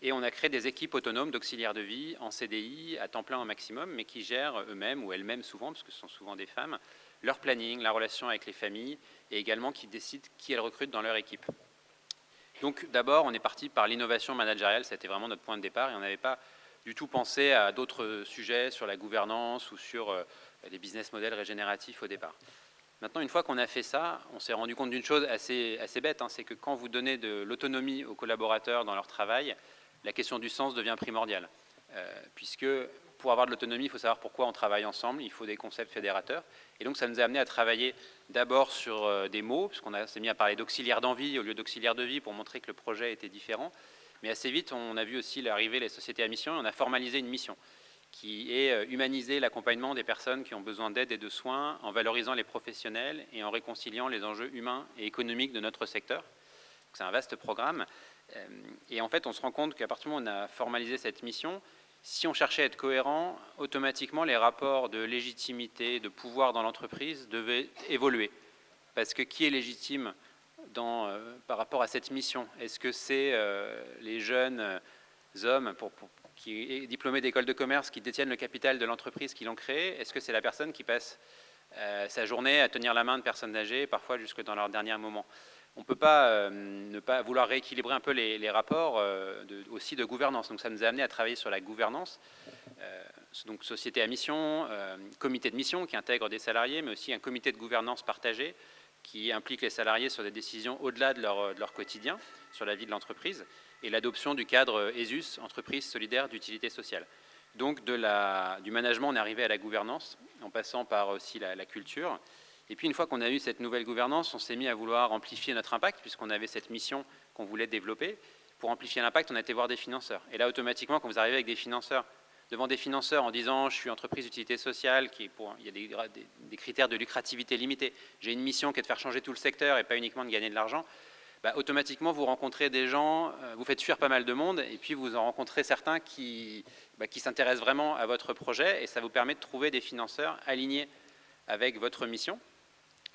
Et on a créé des équipes autonomes d'auxiliaires de vie en CDI, à temps plein au maximum, mais qui gèrent eux-mêmes ou elles-mêmes souvent, parce que ce sont souvent des femmes, leur planning, la relation avec les familles, et également qui décident qui elles recrutent dans leur équipe. Donc d'abord, on est parti par l'innovation managériale, c'était vraiment notre point de départ, et on n'avait pas du tout pensé à d'autres sujets sur la gouvernance ou sur les business models régénératifs au départ. Maintenant, une fois qu'on a fait ça, on s'est rendu compte d'une chose assez bête, c'est que quand vous donnez de l'autonomie aux collaborateurs dans leur travail, la question du sens devient primordiale. Puisque pour avoir de l'autonomie, il faut savoir pourquoi on travaille ensemble, il faut des concepts fédérateurs. Et donc ça nous a amené à travailler d'abord sur des mots, puisqu'on s'est mis à parler d'auxiliaire d'envie au lieu d'auxiliaire de vie pour montrer que le projet était différent. Mais assez vite, on a vu aussi l'arrivée des sociétés à mission et on a formalisé une mission qui est humaniser l'accompagnement des personnes qui ont besoin d'aide et de soins en valorisant les professionnels et en réconciliant les enjeux humains et économiques de notre secteur. C'est un vaste programme. Et en fait, on se rend compte qu'à partir du moment où on a formalisé cette mission, si on cherchait à être cohérent, automatiquement, les rapports de légitimité, de pouvoir dans l'entreprise devaient évoluer. Parce que qui est légitime par rapport à cette mission? Est-ce que c'est les jeunes hommes qui est diplômé d'école de commerce qui détiennent le capital de l'entreprise qui l'ont créé? Est-ce que c'est la personne qui passe sa journée à tenir la main de personnes âgées, parfois jusque dans leurs derniers moments. On ne peut pas ne pas vouloir rééquilibrer un peu les rapports aussi de gouvernance. Donc ça nous a amené à travailler sur la gouvernance, donc société à mission, comité de mission qui intègre des salariés, mais aussi un comité de gouvernance partagé qui implique les salariés sur des décisions au-delà de leur quotidien, sur la vie de l'entreprise, et l'adoption du cadre ESUS, entreprise solidaire d'utilité sociale. Donc du management, on est arrivé à la gouvernance, en passant par aussi la culture. Et puis une fois qu'on a eu cette nouvelle gouvernance, on s'est mis à vouloir amplifier notre impact, puisqu'on avait cette mission qu'on voulait développer. Pour amplifier l'impact, on a été voir des financeurs. Et là, automatiquement, quand vous arrivez avec des financeurs, devant des financeurs en disant « je suis entreprise d'utilité sociale », il y a des critères de lucrativité limités, j'ai une mission qui est de faire changer tout le secteur et pas uniquement de gagner de l'argent, automatiquement, vous rencontrez des gens, vous faites fuir pas mal de monde, et puis vous en rencontrez certains qui s'intéressent vraiment à votre projet, et ça vous permet de trouver des financeurs alignés avec votre mission.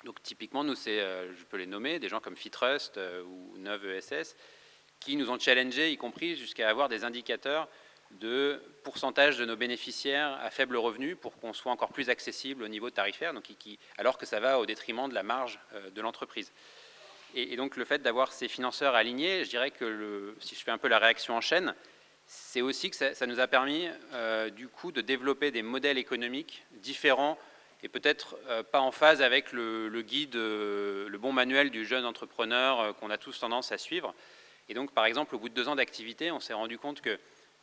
Donc typiquement, nous, je peux les nommer, des gens comme Fitrust ou Neuve ESS, qui nous ont challengés, y compris jusqu'à avoir des indicateurs de pourcentage de nos bénéficiaires à faible revenu pour qu'on soit encore plus accessible au niveau tarifaire, donc alors que ça va au détriment de la marge de l'entreprise. Et donc le fait d'avoir ces financeurs alignés, je dirais que si je fais un peu la réaction en chaîne, c'est aussi que ça nous a permis du coup de développer des modèles économiques différents et peut-être pas en phase avec le guide, le bon manuel du jeune entrepreneur qu'on a tous tendance à suivre. Et donc par exemple, au bout de 2 ans d'activité, on s'est rendu compte que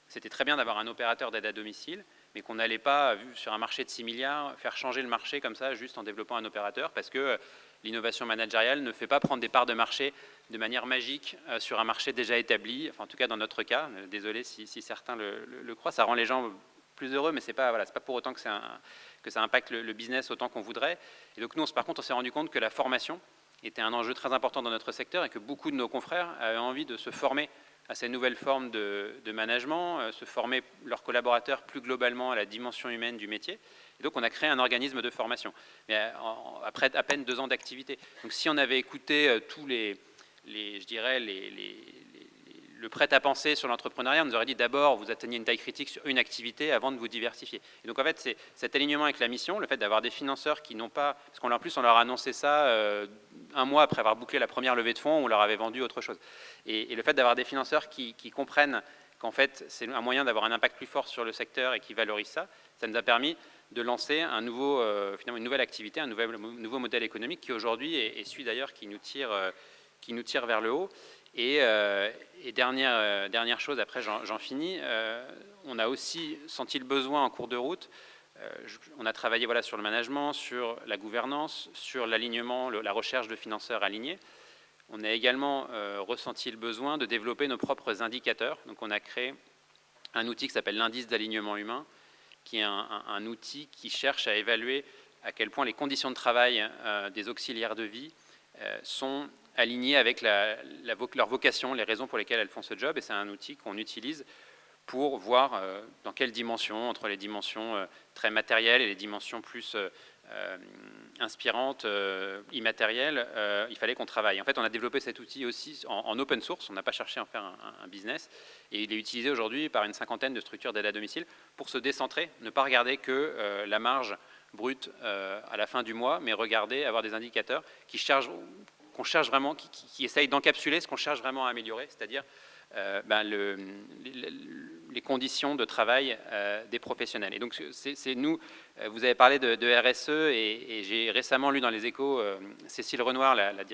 c'était très bien d'avoir un opérateur d'aide à domicile, mais qu'on n'allait pas, vu sur un marché de 6 milliards, faire changer le marché comme ça, juste en développant un opérateur, parce que l'innovation managériale ne fait pas prendre des parts de marché de manière magique sur un marché déjà établi, enfin en tout cas dans notre cas, désolé si certains le croient, ça rend les gens plus heureux, mais c'est pas pour autant que ça impacte le business autant qu'on voudrait. Et donc nous, par contre, on s'est rendu compte que la formation était un enjeu très important dans notre secteur et que beaucoup de nos confrères avaient envie de se former à ces nouvelles formes de management, se former leurs collaborateurs plus globalement à la dimension humaine du métier. Et donc on a créé un organisme de formation, mais après à peine 2 ans d'activité. Donc si on avait écouté tous le prêt-à-penser sur l'entrepreneuriat, on nous aurait dit d'abord vous atteignez une taille critique sur une activité avant de vous diversifier. Et donc en fait c'est cet alignement avec la mission, le fait d'avoir des financeurs qui n'ont pas, parce qu'en plus on leur a annoncé ça 1 mois après avoir bouclé la première levée de fonds, on leur avait vendu autre chose. Et le fait d'avoir des financeurs qui comprennent qu'en fait c'est un moyen d'avoir un impact plus fort sur le secteur et qui valorisent ça, ça nous a permis de lancer finalement une nouvelle activité, un nouveau modèle économique qui aujourd'hui est celui d'ailleurs qui nous tire vers le haut. Et dernière chose, après j'en finis, on a aussi senti le besoin en cours de route, on a travaillé sur le management, sur la gouvernance, sur l'alignement, la recherche de financeurs alignés. On a également ressenti le besoin de développer nos propres indicateurs. Donc on a créé un outil qui s'appelle l'indice d'alignement humain, qui est un outil qui cherche à évaluer à quel point les conditions de travail des auxiliaires de vie sont alignées avec leur vocation, les raisons pour lesquelles elles font ce job. Et c'est un outil qu'on utilise pour voir dans quelle dimension, entre les dimensions très matérielles et les dimensions plus inspirantes, immatérielles, il fallait qu'on travaille. En fait, on a développé cet outil aussi en open source, on n'a pas cherché à en faire un business, et il est utilisé aujourd'hui par une 50aine de structures d'aide à domicile pour se décentrer, ne pas regarder que la marge brute à la fin du mois, mais regarder, avoir des indicateurs qu'on cherche vraiment, qui essayent d'encapsuler ce qu'on cherche vraiment à améliorer, c'est-à-dire les conditions de travail des professionnels. Et donc, c'est nous, vous avez parlé de RSE, et j'ai récemment lu dans les Échos Cécile Renoir, la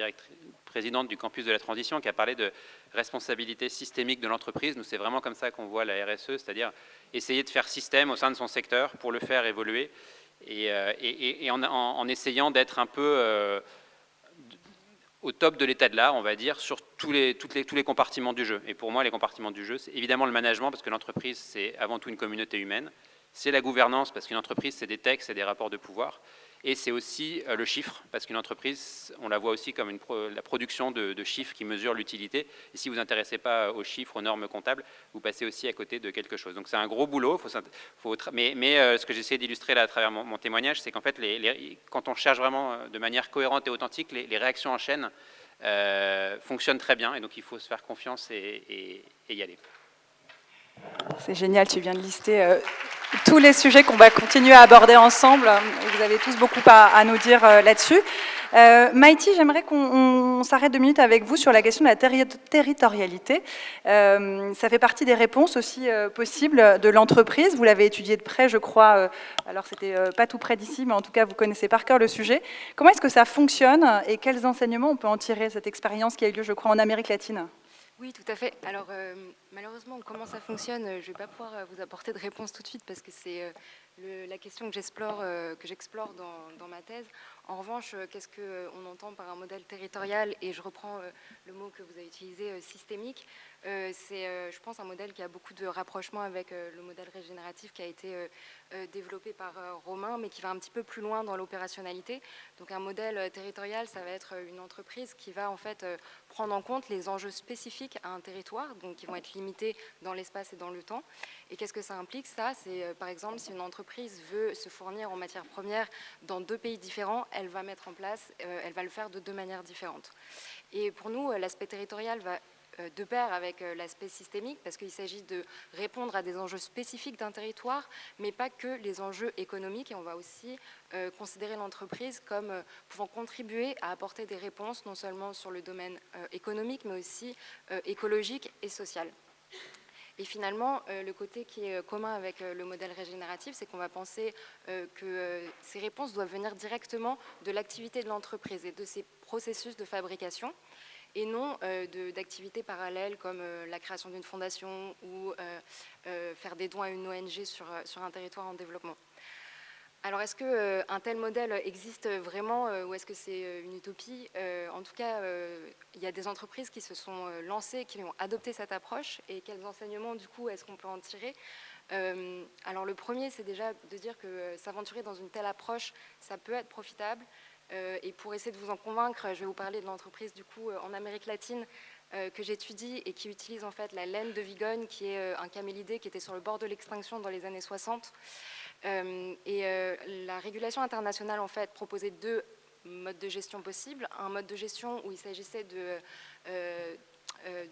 présidente du campus de la transition, qui a parlé de responsabilité systémique de l'entreprise. Nous, c'est vraiment comme ça qu'on voit la RSE, c'est-à-dire essayer de faire système au sein de son secteur pour le faire évoluer, et en essayant d'être un peu au top de l'état de l'art, on va dire, sur tous les compartiments du jeu. Et pour moi, les compartiments du jeu, c'est évidemment le management, parce que l'entreprise, c'est avant tout une communauté humaine. C'est la gouvernance, parce qu'une entreprise, c'est des textes, c'est des rapports de pouvoir. Et c'est aussi le chiffre, parce qu'une entreprise, on la voit aussi comme la production de chiffres qui mesurent l'utilité. Et si vous vous intéressez pas aux chiffres, aux normes comptables, vous passez aussi à côté de quelque chose. Donc c'est un gros boulot. Mais ce que j'essaie d'illustrer là à travers mon témoignage, c'est qu'en fait, quand on cherche vraiment de manière cohérente et authentique, les réactions en chaîne fonctionnent très bien. Et donc il faut se faire confiance et y aller. C'est génial, tu viens de lister tous les sujets qu'on va continuer à aborder ensemble. Vous avez tous beaucoup à nous dire là-dessus. Maïti, j'aimerais qu'on s'arrête 2 minutes avec vous sur la question de la territorialité. Ça fait partie des réponses aussi possibles de l'entreprise. Vous l'avez étudié de près, je crois. Alors, c'était pas tout près d'ici, mais en tout cas, vous connaissez par cœur le sujet. Comment est-ce que ça fonctionne et quels enseignements on peut en tirer, cette expérience qui a eu lieu, je crois, en Amérique latine? Oui, tout à fait. Alors, malheureusement, comment ça fonctionne, je ne vais pas pouvoir vous apporter de réponse tout de suite parce que c'est la question que j'explore dans ma thèse. En revanche, qu'est-ce qu'on entend par un modèle territorial? Et je reprends le mot que vous avez utilisé, systémique. C'est, je pense, un modèle qui a beaucoup de rapprochements avec le modèle régénératif qui a été développé par Romain, mais qui va un petit peu plus loin dans l'opérationnalité. Donc un modèle territorial, ça va être une entreprise qui va en fait prendre en compte les enjeux spécifiques à un territoire, donc qui vont être limités dans l'espace et dans le temps. Et qu'est-ce que ça implique? Ça, c'est par exemple si une entreprise veut se fournir en matières premières dans 2 pays différents, elle va mettre en place, elle va le faire de 2 manières différentes. Et pour nous, l'aspect territorial va de pair avec l'aspect systémique, parce qu'il s'agit de répondre à des enjeux spécifiques d'un territoire, mais pas que les enjeux économiques. Et on va aussi considérer l'entreprise comme pouvant contribuer à apporter des réponses, non seulement sur le domaine économique, mais aussi écologique et social. Et finalement, le côté qui est commun avec le modèle régénératif, c'est qu'on va penser que ces réponses doivent venir directement de l'activité de l'entreprise et de ses processus de fabrication, et non d'activités parallèles comme la création d'une fondation ou faire des dons à une ONG sur un territoire en développement. Alors, est-ce qu'un tel modèle existe vraiment ou est-ce que c'est une utopie? En tout cas, il y a des entreprises qui se sont lancées, qui ont adopté cette approche. Et quels enseignements, du coup, est-ce qu'on peut en tirer? Alors, le premier, c'est déjà de dire que s'aventurer dans une telle approche, ça peut être profitable. Et pour essayer de vous en convaincre, je vais vous parler de l'entreprise, du coup, en Amérique latine, que j'étudie et qui utilise en fait la laine de Vigogne, qui est un camélidé qui était sur le bord de l'extinction dans les années 60. La régulation internationale en fait proposait 2 modes de gestion possibles. Un mode de gestion où il s'agissait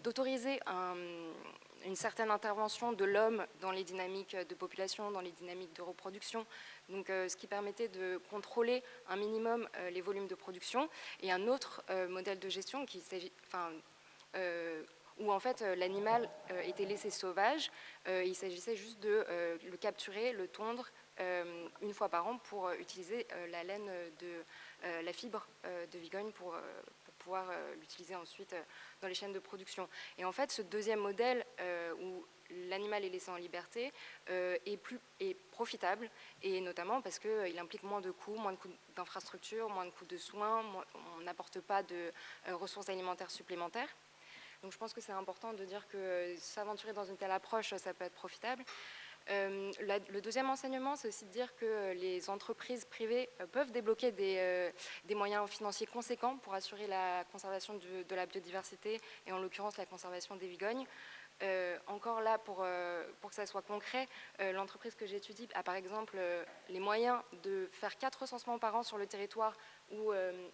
d'autoriser une certaine intervention de l'homme dans les dynamiques de population, dans les dynamiques de reproduction, donc ce qui permettait de contrôler un minimum les volumes de production, et un autre modèle de gestion qui s'agit, où en fait l'animal était laissé sauvage. Il s'agissait juste de le capturer, le tondre une fois par an pour utiliser la laine de la fibre de Vigogne pour pouvoir l'utiliser ensuite dans les chaînes de production. Et en fait, ce deuxième modèle où l'animal est laissé en liberté est profitable, et notamment parce qu'il implique moins de coûts, moins de coûts d'infrastructure, moins de coûts de soins, on n'apporte pas de ressources alimentaires supplémentaires. Donc je pense que c'est important de dire que s'aventurer dans une telle approche, ça peut être profitable. Le deuxième enseignement, c'est aussi de dire que les entreprises privées peuvent débloquer des moyens financiers conséquents pour assurer la conservation de la biodiversité, et en l'occurrence la conservation des vigognes. Encore là, pour que ça soit concret, l'entreprise que j'étudie a par exemple les moyens de faire 4 recensements par an sur le territoire où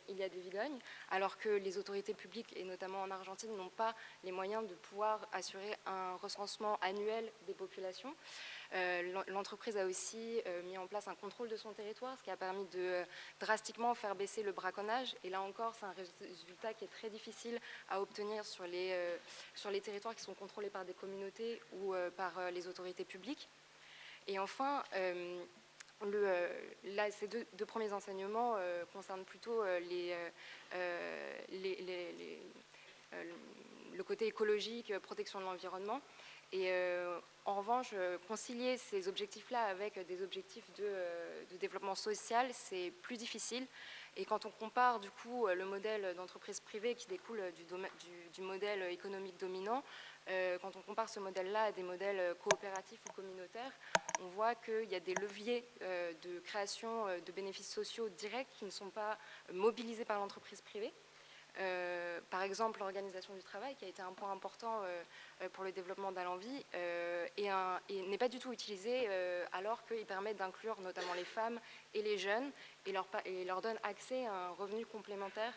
il y a des vigognes, alors que les autorités publiques, et notamment en Argentine, n'ont pas les moyens de pouvoir assurer un recensement annuel des populations. L'entreprise a aussi mis en place un contrôle de son territoire, ce qui a permis de drastiquement faire baisser le braconnage. Et là encore, c'est un résultat qui est très difficile à obtenir sur les territoires qui sont contrôlés par des communautés ou par les autorités publiques. Et enfin, là, ces deux premiers enseignements concernent plutôt le côté écologique, protection de l'environnement. Et en revanche, concilier ces objectifs-là avec des objectifs de développement social, c'est plus difficile. Et quand on compare du coup le modèle d'entreprise privée qui découle du modèle économique dominant, quand on compare ce modèle-là à des modèles coopératifs ou communautaires, on voit qu'il y a des leviers de création de bénéfices sociaux directs qui ne sont pas mobilisés par l'entreprise privée. Par exemple, l'organisation du travail, qui a été un point important pour le développement d'Al-Envie, et n'est pas du tout utilisé alors qu'il permet d'inclure notamment les femmes et les jeunes et leur donne accès à un revenu complémentaire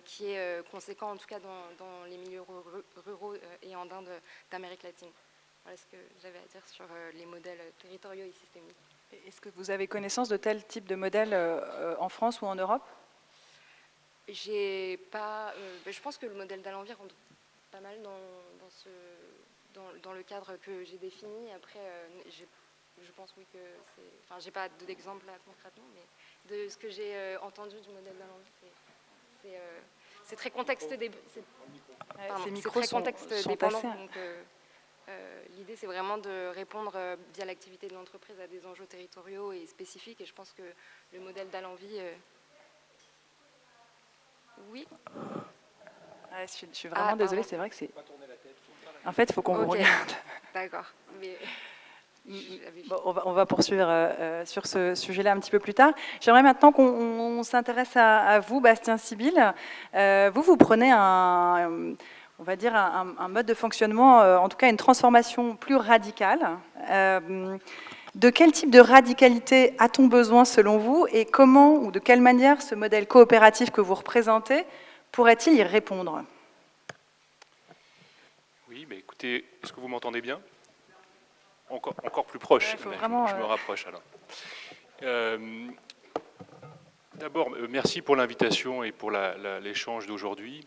qui est conséquent, en tout cas dans les milieux ruraux et andins d'Amérique latine. Voilà ce que j'avais à dire sur les modèles territoriaux et systémiques. Est-ce que vous avez connaissance de tel type de modèle en France ou en Europe? J'ai pas, je pense que le modèle d'Alenvie rentre pas mal dans le cadre que j'ai défini. Après, je pense oui que c'est... Enfin, j'ai pas d'exemple là concrètement, mais de ce que j'ai entendu du modèle d'Alenvie, c'est très contexte Ces micros sont dépendant. assez... Donc, l'idée, c'est vraiment de répondre via l'activité de l'entreprise à des enjeux territoriaux et spécifiques. Et je pense que le modèle d'Alenvie... Oui. Ouais, je suis vraiment désolée, c'est vrai que c'est... En fait, il faut qu'on vous Ok. regarde. D'accord. Mais... Bon, on va poursuivre sur ce sujet-là un petit peu plus tard. J'aimerais maintenant qu'on s'intéresse à vous, Bastien Sibylle. Vous prenez on va dire un mode de fonctionnement, en tout cas une transformation plus radicale. De quel type de radicalité a-t-on besoin selon vous et comment ou de quelle manière ce modèle coopératif que vous représentez pourrait-il y répondre? Oui, mais écoutez, est-ce que vous m'entendez bien? Encore plus proche, Ouais, je me rapproche alors. D'abord, merci pour l'invitation et pour l'échange d'aujourd'hui.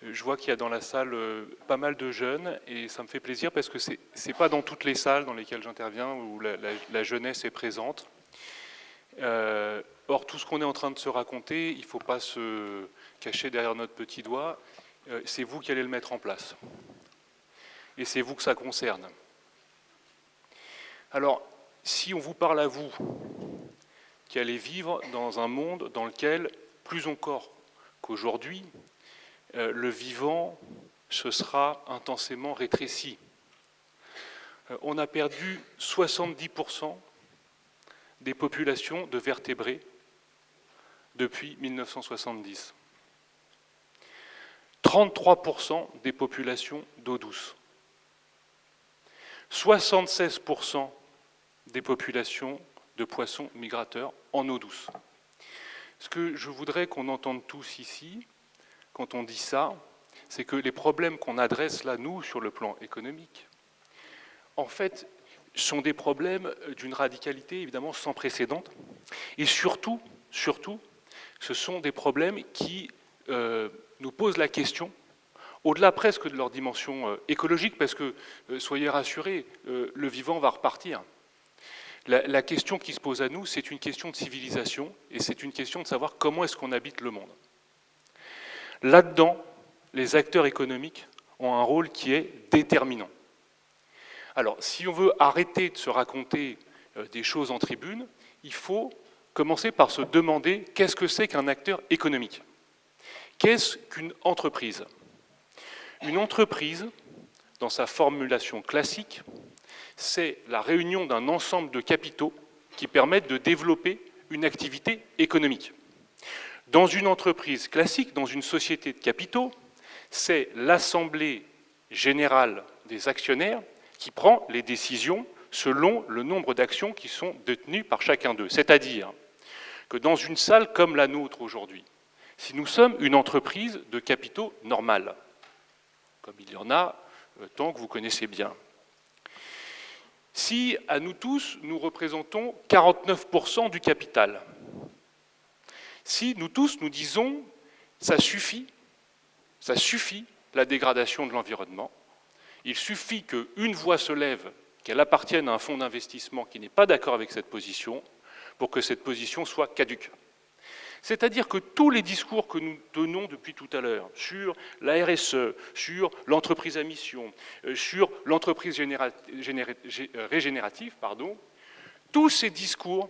Je vois qu'il y a dans la salle pas mal de jeunes et ça me fait plaisir parce que c'est pas dans toutes les salles dans lesquelles j'interviens où la jeunesse est présente. Or, tout ce qu'on est en train de se raconter, il ne faut pas se cacher derrière notre petit doigt. C'est vous qui allez le mettre en place. Et c'est vous que ça concerne. Alors, si on vous parle à vous, qui allez vivre dans un monde dans lequel, plus encore qu'aujourd'hui, le vivant se sera intensément rétréci. On a perdu 70% des populations de vertébrés depuis 1970. 33% des populations d'eau douce. 76% des populations de poissons migrateurs en eau douce. Ce que je voudrais qu'on entende tous ici, quand on dit ça, c'est que les problèmes qu'on adresse là, nous, sur le plan économique, en fait, sont des problèmes d'une radicalité évidemment sans précédent. Et surtout, ce sont des problèmes qui nous posent la question, au-delà presque de leur dimension écologique, parce que, soyez rassurés, le vivant va repartir. La question qui se pose à nous, c'est une question de civilisation, et c'est une question de savoir comment est-ce qu'on habite le monde. Là-dedans, les acteurs économiques ont un rôle qui est déterminant. Alors, si on veut arrêter de se raconter des choses en tribune, il faut commencer par se demander qu'est-ce que c'est qu'un acteur économique? Qu'est-ce qu'une entreprise? Une entreprise, dans sa formulation classique, c'est la réunion d'un ensemble de capitaux qui permettent de développer une activité économique. Dans une entreprise classique, dans une société de capitaux, c'est l'assemblée générale des actionnaires qui prend les décisions selon le nombre d'actions qui sont détenues par chacun d'eux. C'est-à-dire que dans une salle comme la nôtre aujourd'hui, si nous sommes une entreprise de capitaux normale, comme il y en a tant que vous connaissez bien, si à nous tous, nous représentons 49% du capital, si nous tous nous disons ça suffit la dégradation de l'environnement, il suffit qu'une voix se lève, qu'elle appartienne à un fonds d'investissement qui n'est pas d'accord avec cette position, pour que cette position soit caduque. C'est-à-dire que tous les discours que nous tenons depuis tout à l'heure sur la RSE, sur l'entreprise à mission, sur l'entreprise régénérative, tous ces discours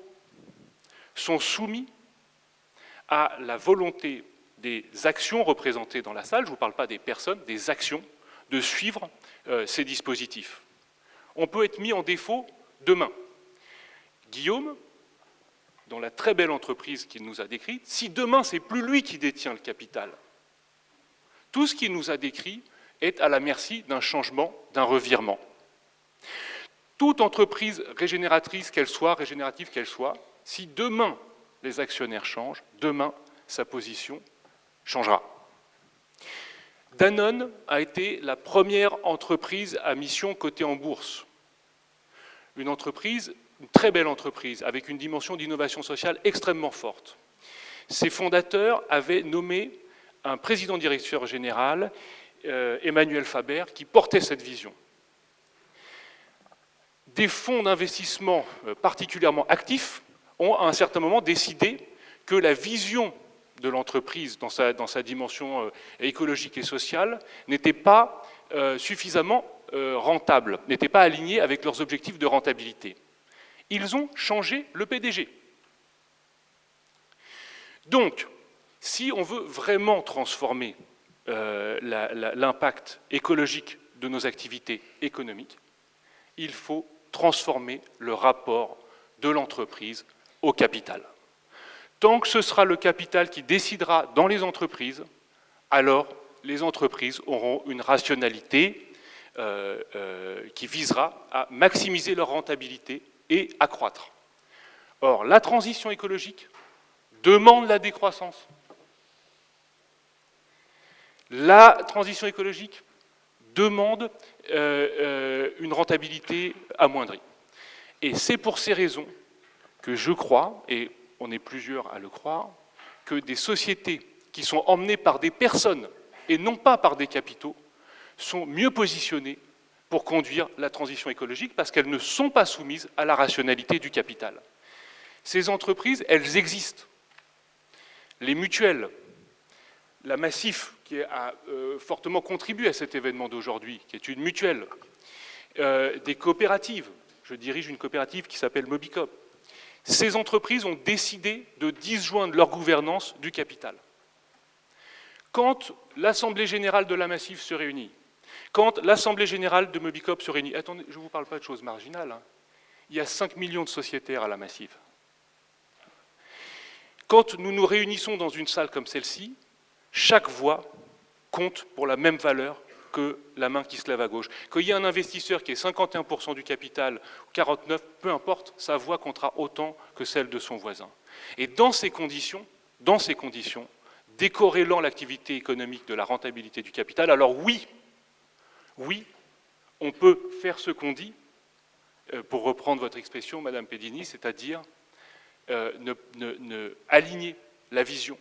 sont soumis à la volonté des actions représentées dans la salle, je ne vous parle pas des personnes, des actions, de suivre ces dispositifs. On peut être mis en défaut demain. Guillaume, dans la très belle entreprise qu'il nous a décrite, si demain c'est plus lui qui détient le capital, tout ce qu'il nous a décrit est à la merci d'un changement, d'un revirement. Toute entreprise régénérative qu'elle soit, si demain les actionnaires changent, demain sa position changera. Danone a été la première entreprise à mission cotée en bourse. Une très belle entreprise, avec une dimension d'innovation sociale extrêmement forte. Ses fondateurs avaient nommé un président-directeur général, Emmanuel Faber, qui portait cette vision. Des fonds d'investissement particulièrement actifs ont à un certain moment décidé que la vision de l'entreprise dans sa dimension écologique et sociale n'était pas suffisamment rentable, n'était pas alignée avec leurs objectifs de rentabilité. Ils ont changé le PDG. Donc, si on veut vraiment transformer l'impact écologique de nos activités économiques, il faut transformer le rapport de l'entreprise au capital. Tant que ce sera le capital qui décidera dans les entreprises, alors les entreprises auront une rationalité qui visera à maximiser leur rentabilité et à croître. Or, la transition écologique demande la décroissance. La transition écologique demande une rentabilité amoindrie. Et c'est pour ces raisons que je crois, et on est plusieurs à le croire, que des sociétés qui sont emmenées par des personnes et non pas par des capitaux sont mieux positionnées pour conduire la transition écologique parce qu'elles ne sont pas soumises à la rationalité du capital. Ces entreprises, elles existent. Les mutuelles, la Massif, qui a fortement contribué à cet événement d'aujourd'hui, qui est une mutuelle, des coopératives. Je dirige une coopérative qui s'appelle Mobicop. Ces entreprises ont décidé de disjoindre leur gouvernance du capital. Quand l'Assemblée générale de la Massif se réunit, quand l'Assemblée générale de Mobicop se réunit, attendez, je ne vous parle pas de choses marginales, hein. Il y a 5 millions de sociétaires à la Massif. Quand nous nous réunissons dans une salle comme celle-ci, chaque voix compte pour la même valeur que la main qui se lève à gauche. Qu'il y ait un investisseur qui ait 51% du capital ou 49%, peu importe, sa voix comptera autant que celle de son voisin. Et dans ces conditions, décorrélant l'activité économique de la rentabilité du capital, alors oui, on peut faire ce qu'on dit, pour reprendre votre expression, Madame Pedini, c'est-à-dire aligner la vision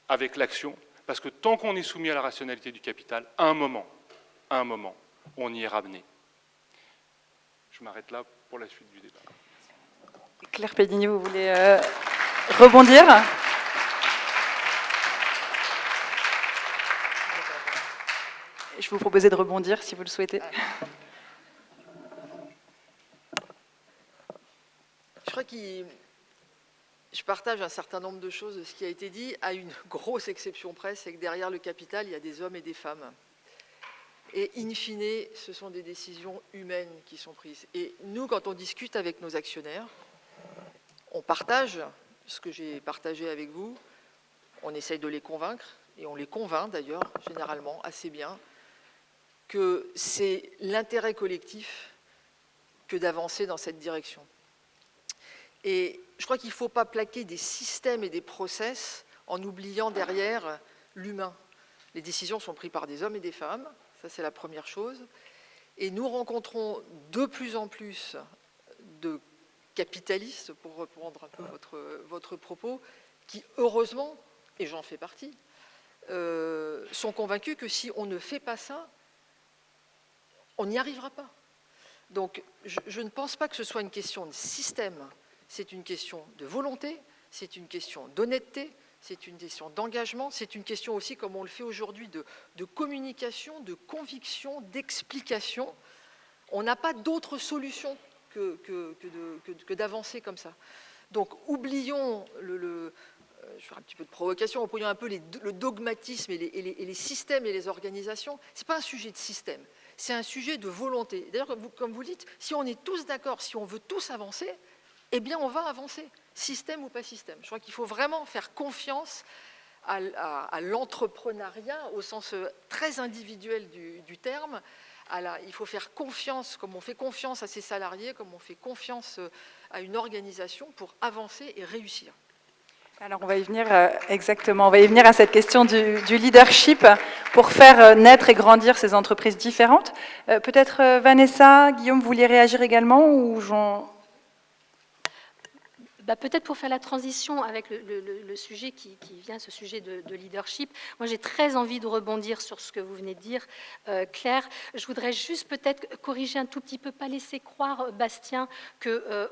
avec l'action, parce que tant qu'on est soumis à la rationalité du capital, à un moment, on y est ramené. Je m'arrête là pour la suite du débat. Claire Pedini, vous voulez rebondir ? Je vous proposais de rebondir si vous le souhaitez. Je crois que je partage un certain nombre de choses de ce qui a été dit, à une grosse exception près, c'est que derrière le capital, il y a des hommes et des femmes. Et in fine, ce sont des décisions humaines qui sont prises. Et nous, quand on discute avec nos actionnaires, on partage ce que j'ai partagé avec vous, on essaye de les convaincre, et on les convainc d'ailleurs, généralement, assez bien, que c'est l'intérêt collectif que d'avancer dans cette direction. Et je crois qu'il ne faut pas plaquer des systèmes et des process en oubliant derrière l'humain. Les décisions sont prises par des hommes et des femmes, ça c'est la première chose. Et nous rencontrons de plus en plus de capitalistes, pour reprendre un peu votre propos, qui heureusement, et j'en fais partie, sont convaincus que si on ne fait pas ça, on n'y arrivera pas. Donc je ne pense pas que ce soit une question de système, c'est une question de volonté, c'est une question d'honnêteté, c'est une question d'engagement, c'est une question aussi, comme on le fait aujourd'hui, de communication, de conviction, d'explication. On n'a pas d'autre solution que d'avancer comme ça. Donc oublions je ferai un petit peu de provocation, oublions un peu le dogmatisme et les systèmes et les organisations. Ce n'est pas un sujet de système, c'est un sujet de volonté. D'ailleurs, comme vous dites, si on est tous d'accord, si on veut tous avancer, eh bien on va avancer, système ou pas système. Je crois qu'il faut vraiment faire confiance à l'entrepreneuriat au sens très individuel du terme. Il faut faire confiance, comme on fait confiance à ses salariés, comme on fait confiance à une organisation pour avancer et réussir. Alors on va y venir exactement, on va y venir à cette question du leadership pour faire naître et grandir ces entreprises différentes. Peut-être Vanessa, Guillaume, vous vouliez réagir également ou Peut-être pour faire la transition avec le sujet qui vient, ce sujet de leadership, moi j'ai très envie de rebondir sur ce que vous venez de dire, Claire. Je voudrais juste peut-être corriger un tout petit peu, pas laisser croire, Bastien, que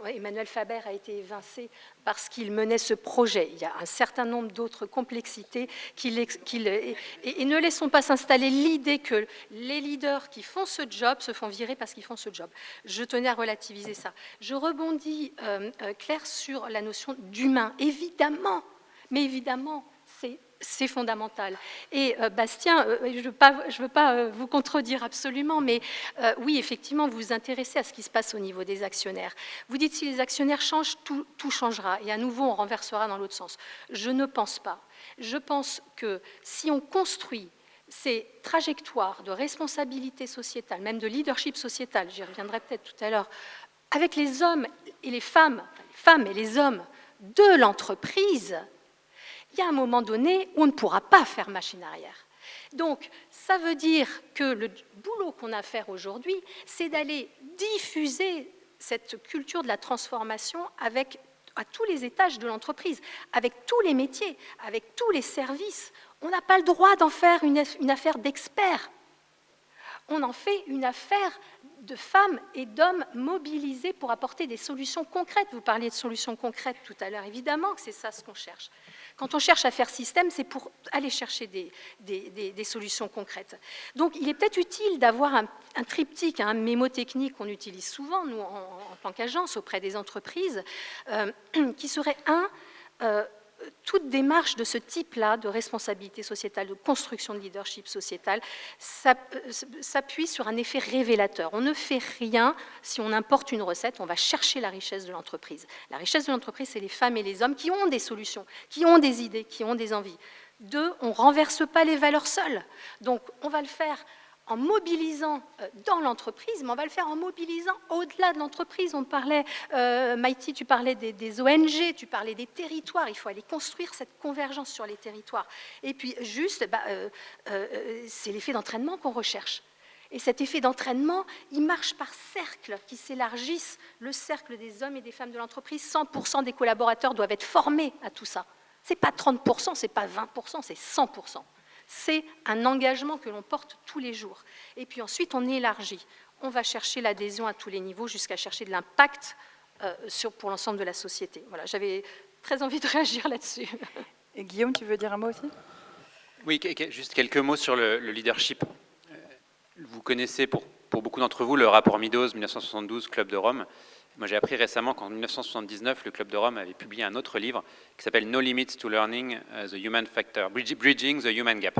Emmanuel Faber a été évincé parce qu'il menait ce projet. Il y a un certain nombre d'autres complexités et ne laissons pas s'installer l'idée que les leaders qui font ce job se font virer parce qu'ils font ce job. Je tenais à relativiser ça. Je rebondis, Claire, sur la notion d'humain. Évidemment, mais évidemment, c'est fondamental. Et Bastien, je ne veux pas vous contredire absolument, mais oui, effectivement, vous vous intéressez à ce qui se passe au niveau des actionnaires. Vous dites si les actionnaires changent, tout changera. Et à nouveau, on renversera dans l'autre sens. Je ne pense pas. Je pense que si on construit ces trajectoires de responsabilité sociétale, même de leadership sociétal, j'y reviendrai peut-être tout à l'heure, avec les hommes et les femmes et les hommes de l'entreprise, il y a un moment donné où on ne pourra pas faire machine arrière. Donc, ça veut dire que le boulot qu'on a à faire aujourd'hui, c'est d'aller diffuser cette culture de la transformation à tous les étages de l'entreprise, avec tous les métiers, avec tous les services. On n'a pas le droit d'en faire une affaire d'experts. On en fait une affaire de femmes et d'hommes mobilisés pour apporter des solutions concrètes. Vous parliez de solutions concrètes tout à l'heure, évidemment que c'est ça ce qu'on cherche. Quand on cherche à faire système, c'est pour aller chercher des solutions concrètes. Donc il est peut-être utile d'avoir un triptyque, un mémotechnique qu'on utilise souvent, nous, en tant qu'agence, auprès des entreprises, qui serait toute démarche de ce type-là de responsabilité sociétale, de construction de leadership sociétal, s'appuie sur un effet révélateur. On ne fait rien si on importe une recette, on va chercher la richesse de l'entreprise. La richesse de l'entreprise, c'est les femmes et les hommes qui ont des solutions, qui ont des idées, qui ont des envies. Deux, on ne renverse pas les valeurs seules. Donc, on va le faire en mobilisant dans l'entreprise, mais on va le faire en mobilisant au-delà de l'entreprise. On parlait, Maïti, tu parlais des ONG, tu parlais des territoires. Il faut aller construire cette convergence sur les territoires. Et puis, juste, c'est l'effet d'entraînement qu'on recherche. Et cet effet d'entraînement, il marche par cercles qui s'élargissent. Le cercle des hommes et des femmes de l'entreprise, 100% des collaborateurs doivent être formés à tout ça. Ce n'est pas 30%, ce n'est pas 20%, c'est 100%. C'est un engagement que l'on porte tous les jours. Et puis ensuite, on élargit. On va chercher l'adhésion à tous les niveaux jusqu'à chercher de l'impact pour l'ensemble de la société. Voilà, j'avais très envie de réagir là-dessus. Et Guillaume, tu veux dire un mot aussi ? Oui, juste quelques mots sur le leadership. Vous connaissez, pour beaucoup d'entre vous, le rapport Meadows 1972, Club de Rome. Moi, j'ai appris récemment qu'en 1979, le Club de Rome avait publié un autre livre qui s'appelle No Limits to Learning, The Human Factor, Bridging the Human Gap.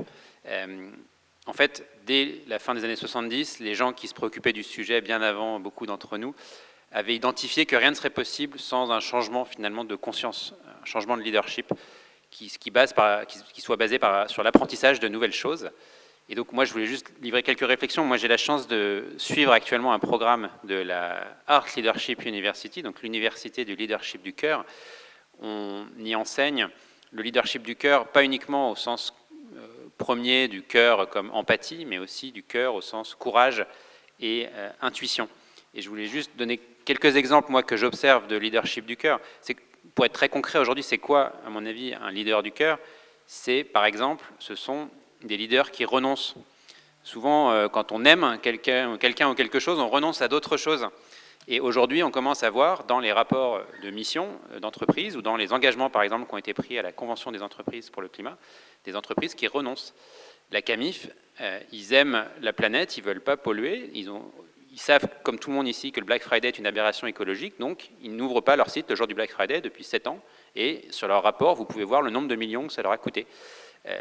En fait, dès la fin des années 70, les gens qui se préoccupaient du sujet, bien avant beaucoup d'entre nous, avaient identifié que rien ne serait possible sans un changement finalement de conscience, un changement de leadership qui soit basé sur l'apprentissage de nouvelles choses. Et donc moi, je voulais juste livrer quelques réflexions. Moi, j'ai la chance de suivre actuellement un programme de la Art Leadership University, donc l'université du leadership du cœur. On y enseigne le leadership du cœur, pas uniquement au sens premier du cœur comme empathie, mais aussi du cœur au sens courage et intuition. Et je voulais juste donner quelques exemples, moi, que j'observe de leadership du cœur. Pour être très concret aujourd'hui, c'est quoi, à mon avis, un leader du cœur ? C'est, par exemple, ce sont des leaders qui renoncent. Souvent, quand on aime quelqu'un ou quelque chose, on renonce à d'autres choses. Et aujourd'hui, on commence à voir dans les rapports de mission d'entreprise ou dans les engagements, par exemple, qui ont été pris à la Convention des entreprises pour le climat, des entreprises qui renoncent. La CAMIF, ils aiment la planète, ils ne veulent pas polluer, ils savent, comme tout le monde ici, que le Black Friday est une aberration écologique, donc ils n'ouvrent pas leur site le jour du Black Friday depuis 7 ans. Et sur leur rapport, vous pouvez voir le nombre de millions que ça leur a coûté.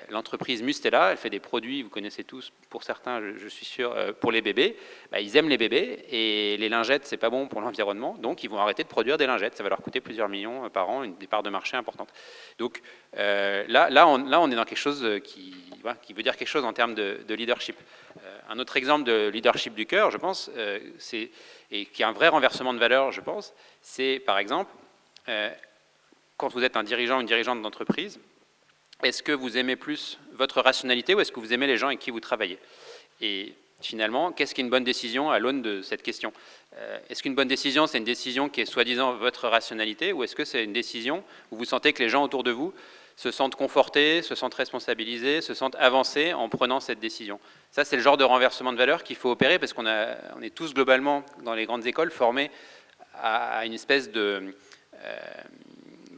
L'entreprise Mustela, elle fait des produits, vous connaissez tous, pour certains, je suis sûr, pour les bébés. Ils aiment les bébés et les lingettes, c'est pas bon pour l'environnement, donc ils vont arrêter de produire des lingettes. Ça va leur coûter plusieurs millions par an, des parts de marché importantes. Donc là, on est dans quelque chose qui veut dire quelque chose en termes de leadership. Un autre exemple de leadership du cœur, je pense, et qui a un vrai renversement de valeur, je pense, c'est par exemple quand vous êtes un dirigeant ou une dirigeante d'entreprise, est-ce que vous aimez plus votre rationalité ou est-ce que vous aimez les gens avec qui vous travaillez? Et finalement, qu'est-ce qu'une bonne décision à l'aune de cette question? Est-ce qu'une bonne décision, c'est une décision qui est soi-disant votre rationalité, ou est-ce que c'est une décision où vous sentez que les gens autour de vous se sentent confortés, se sentent responsabilisés, se sentent avancés en prenant cette décision? Ça, c'est le genre de renversement de valeur qu'il faut opérer, parce qu'on est tous globalement, dans les grandes écoles, formés à une espèce de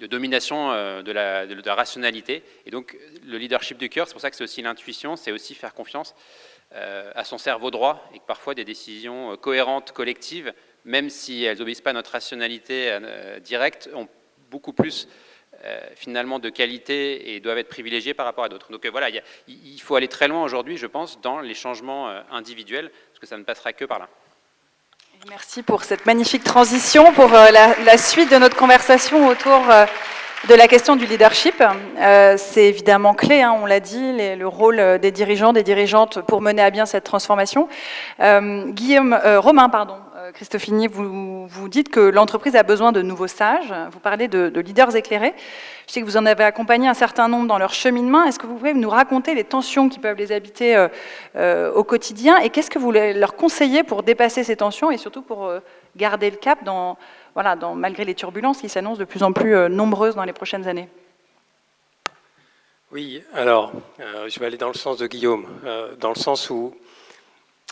domination de la rationalité. Et donc, le leadership du cœur, c'est pour ça que c'est aussi l'intuition, c'est aussi faire confiance à son cerveau droit, et que parfois des décisions cohérentes, collectives, même si elles n'obéissent pas à notre rationalité directe, ont beaucoup plus finalement de qualité et doivent être privilégiées par rapport à d'autres. Donc voilà, il faut aller très loin aujourd'hui, je pense, dans les changements individuels, parce que ça ne passera que par là. Merci pour cette magnifique transition, pour la suite de notre conversation autour de la question du leadership. C'est évidemment clé, hein, on l'a dit, le rôle des dirigeants, des dirigeantes pour mener à bien cette transformation. Romain, Cristofini, vous dites que l'entreprise a besoin de nouveaux sages. Vous parlez de leaders éclairés. Je sais que vous en avez accompagné un certain nombre dans leur cheminement. Est-ce que vous pouvez nous raconter les tensions qui peuvent les habiter au quotidien, et qu'est-ce que vous leur conseillez pour dépasser ces tensions et surtout pour garder le cap malgré les turbulences qui s'annoncent de plus en plus nombreuses dans les prochaines années? Oui, alors, je vais aller dans le sens de Guillaume, dans le sens où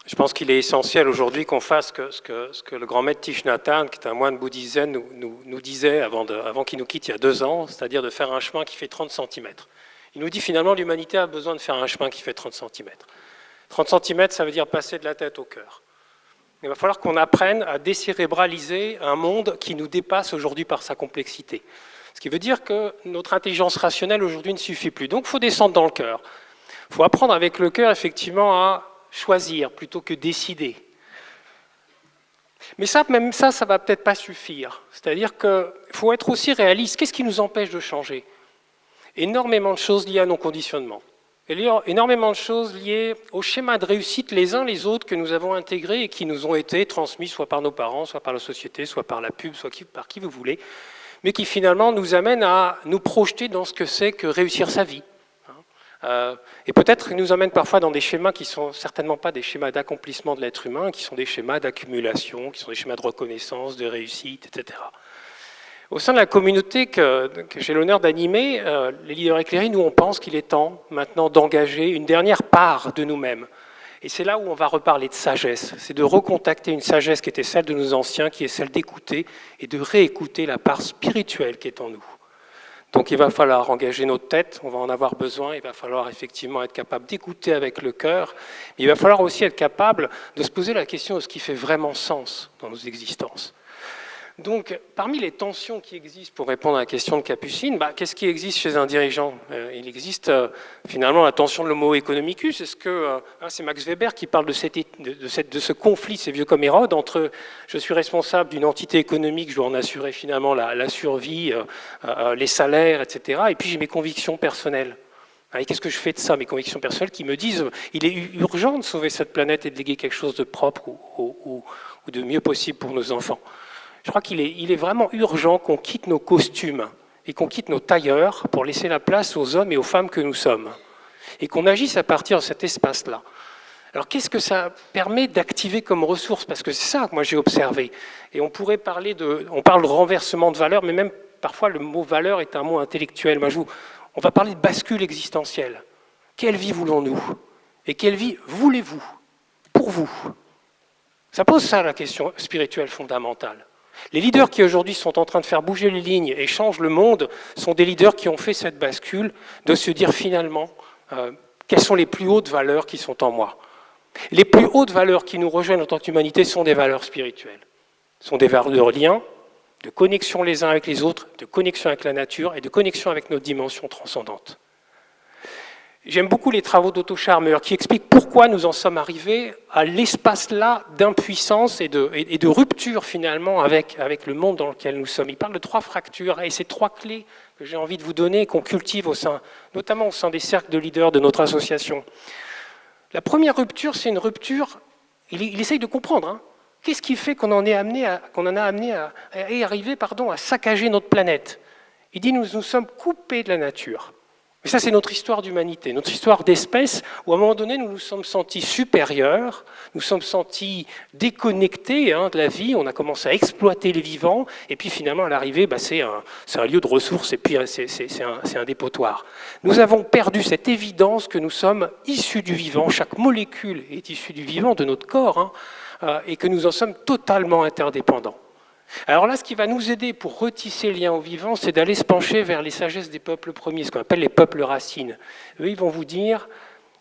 je pense qu'il est essentiel aujourd'hui qu'on fasse ce que le grand maître Thich Nhat Hanh, qui est un moine bouddhiste zen, nous disait avant qu'il nous quitte il y a 2 ans, c'est-à-dire de faire un chemin qui fait 30 cm. Il nous dit finalement l'humanité a besoin de faire un chemin qui fait 30 cm. 30 cm, ça veut dire passer de la tête au cœur. Il va falloir qu'on apprenne à décérébraliser un monde qui nous dépasse aujourd'hui par sa complexité. Ce qui veut dire que notre intelligence rationnelle aujourd'hui ne suffit plus. Donc il faut descendre dans le cœur. Il faut apprendre avec le cœur effectivement à choisir plutôt que décider. Mais ça, même ça ne va peut-être pas suffire. C'est-à-dire qu'il faut être aussi réaliste. Qu'est-ce qui nous empêche de changer? Énormément de choses liées à nos conditionnements. Énormément de choses liées au schéma de réussite les uns les autres que nous avons intégrés et qui nous ont été transmis soit par nos parents, soit par la société, soit par la pub, soit par qui vous voulez, mais qui finalement nous amènent à nous projeter dans ce que c'est que réussir sa vie. Et peut-être nous amènent parfois dans des schémas qui ne sont certainement pas des schémas d'accomplissement de l'être humain, qui sont des schémas d'accumulation, qui sont des schémas de reconnaissance, de réussite, etc. Au sein de la communauté que j'ai l'honneur d'animer, les leaders éclairés, nous on pense qu'il est temps maintenant d'engager une dernière part de nous-mêmes. Et c'est là où on va reparler de sagesse, c'est de recontacter une sagesse qui était celle de nos anciens, qui est celle d'écouter et de réécouter la part spirituelle qui est en nous. Donc il va falloir engager notre tête, on va en avoir besoin, il va falloir effectivement être capable d'écouter avec le cœur, mais il va falloir aussi être capable de se poser la question de ce qui fait vraiment sens dans nos existences. Donc, parmi les tensions qui existent, pour répondre à la question de Capucine, qu'est-ce qui existe chez un dirigeant? Il existe finalement la tension de l'homo economicus. C'est Max Weber qui parle de ce conflit, c'est vieux comme Hérode, entre je suis responsable d'une entité économique, je dois en assurer finalement la survie, les salaires, etc. Et puis j'ai mes convictions personnelles. Et qu'est-ce que je fais de ça, mes convictions personnelles qui me disent il est urgent de sauver cette planète et de léguer quelque chose de propre ou de mieux possible pour nos enfants. Je crois qu'il est vraiment urgent qu'on quitte nos costumes et qu'on quitte nos tailleurs pour laisser la place aux hommes et aux femmes que nous sommes. Et qu'on agisse à partir de cet espace-là. Alors qu'est-ce que ça permet d'activer comme ressource? Parce que c'est ça que moi j'ai observé. Et on pourrait parler on parle de renversement de valeur, mais même parfois le mot valeur est un mot intellectuel. On va parler de bascule existentielle. Quelle vie voulons-nous? Et quelle vie voulez-vous pour vous? Ça pose ça la question spirituelle fondamentale. Les leaders qui aujourd'hui sont en train de faire bouger les lignes et changent le monde sont des leaders qui ont fait cette bascule de se dire finalement quelles sont les plus hautes valeurs qui sont en moi. Les plus hautes valeurs qui nous rejoignent en tant qu'humanité sont des valeurs spirituelles. Ce sont des valeurs de lien, de connexion les uns avec les autres, de connexion avec la nature et de connexion avec notre dimension transcendante. J'aime beaucoup les travaux d'Otto Scharmer qui expliquent pourquoi nous en sommes arrivés à l'espace-là d'impuissance et de rupture finalement avec le monde dans lequel nous sommes. Il parle de 3 fractures et ces 3 clés que j'ai envie de vous donner et qu'on cultive notamment au sein des cercles de leaders de notre association. La première rupture, c'est une rupture, il essaye de comprendre, qu'est-ce qui fait qu'on en a amené à arriver à saccager notre planète? Il dit, nous nous sommes coupés de la nature. Et ça, c'est notre histoire d'humanité, notre histoire d'espèce, où à un moment donné, nous nous sommes sentis supérieurs, nous nous sommes sentis déconnectés de la vie, on a commencé à exploiter les vivants, et puis finalement, à l'arrivée, c'est un lieu de ressources, et puis c'est un dépotoir. Nous avons perdu cette évidence que nous sommes issus du vivant, chaque molécule est issue du vivant, de notre corps, et que nous en sommes totalement interdépendants. Alors là, ce qui va nous aider pour retisser le lien au vivant, c'est d'aller se pencher vers les sagesses des peuples premiers, ce qu'on appelle les peuples racines. Eux, ils vont vous dire,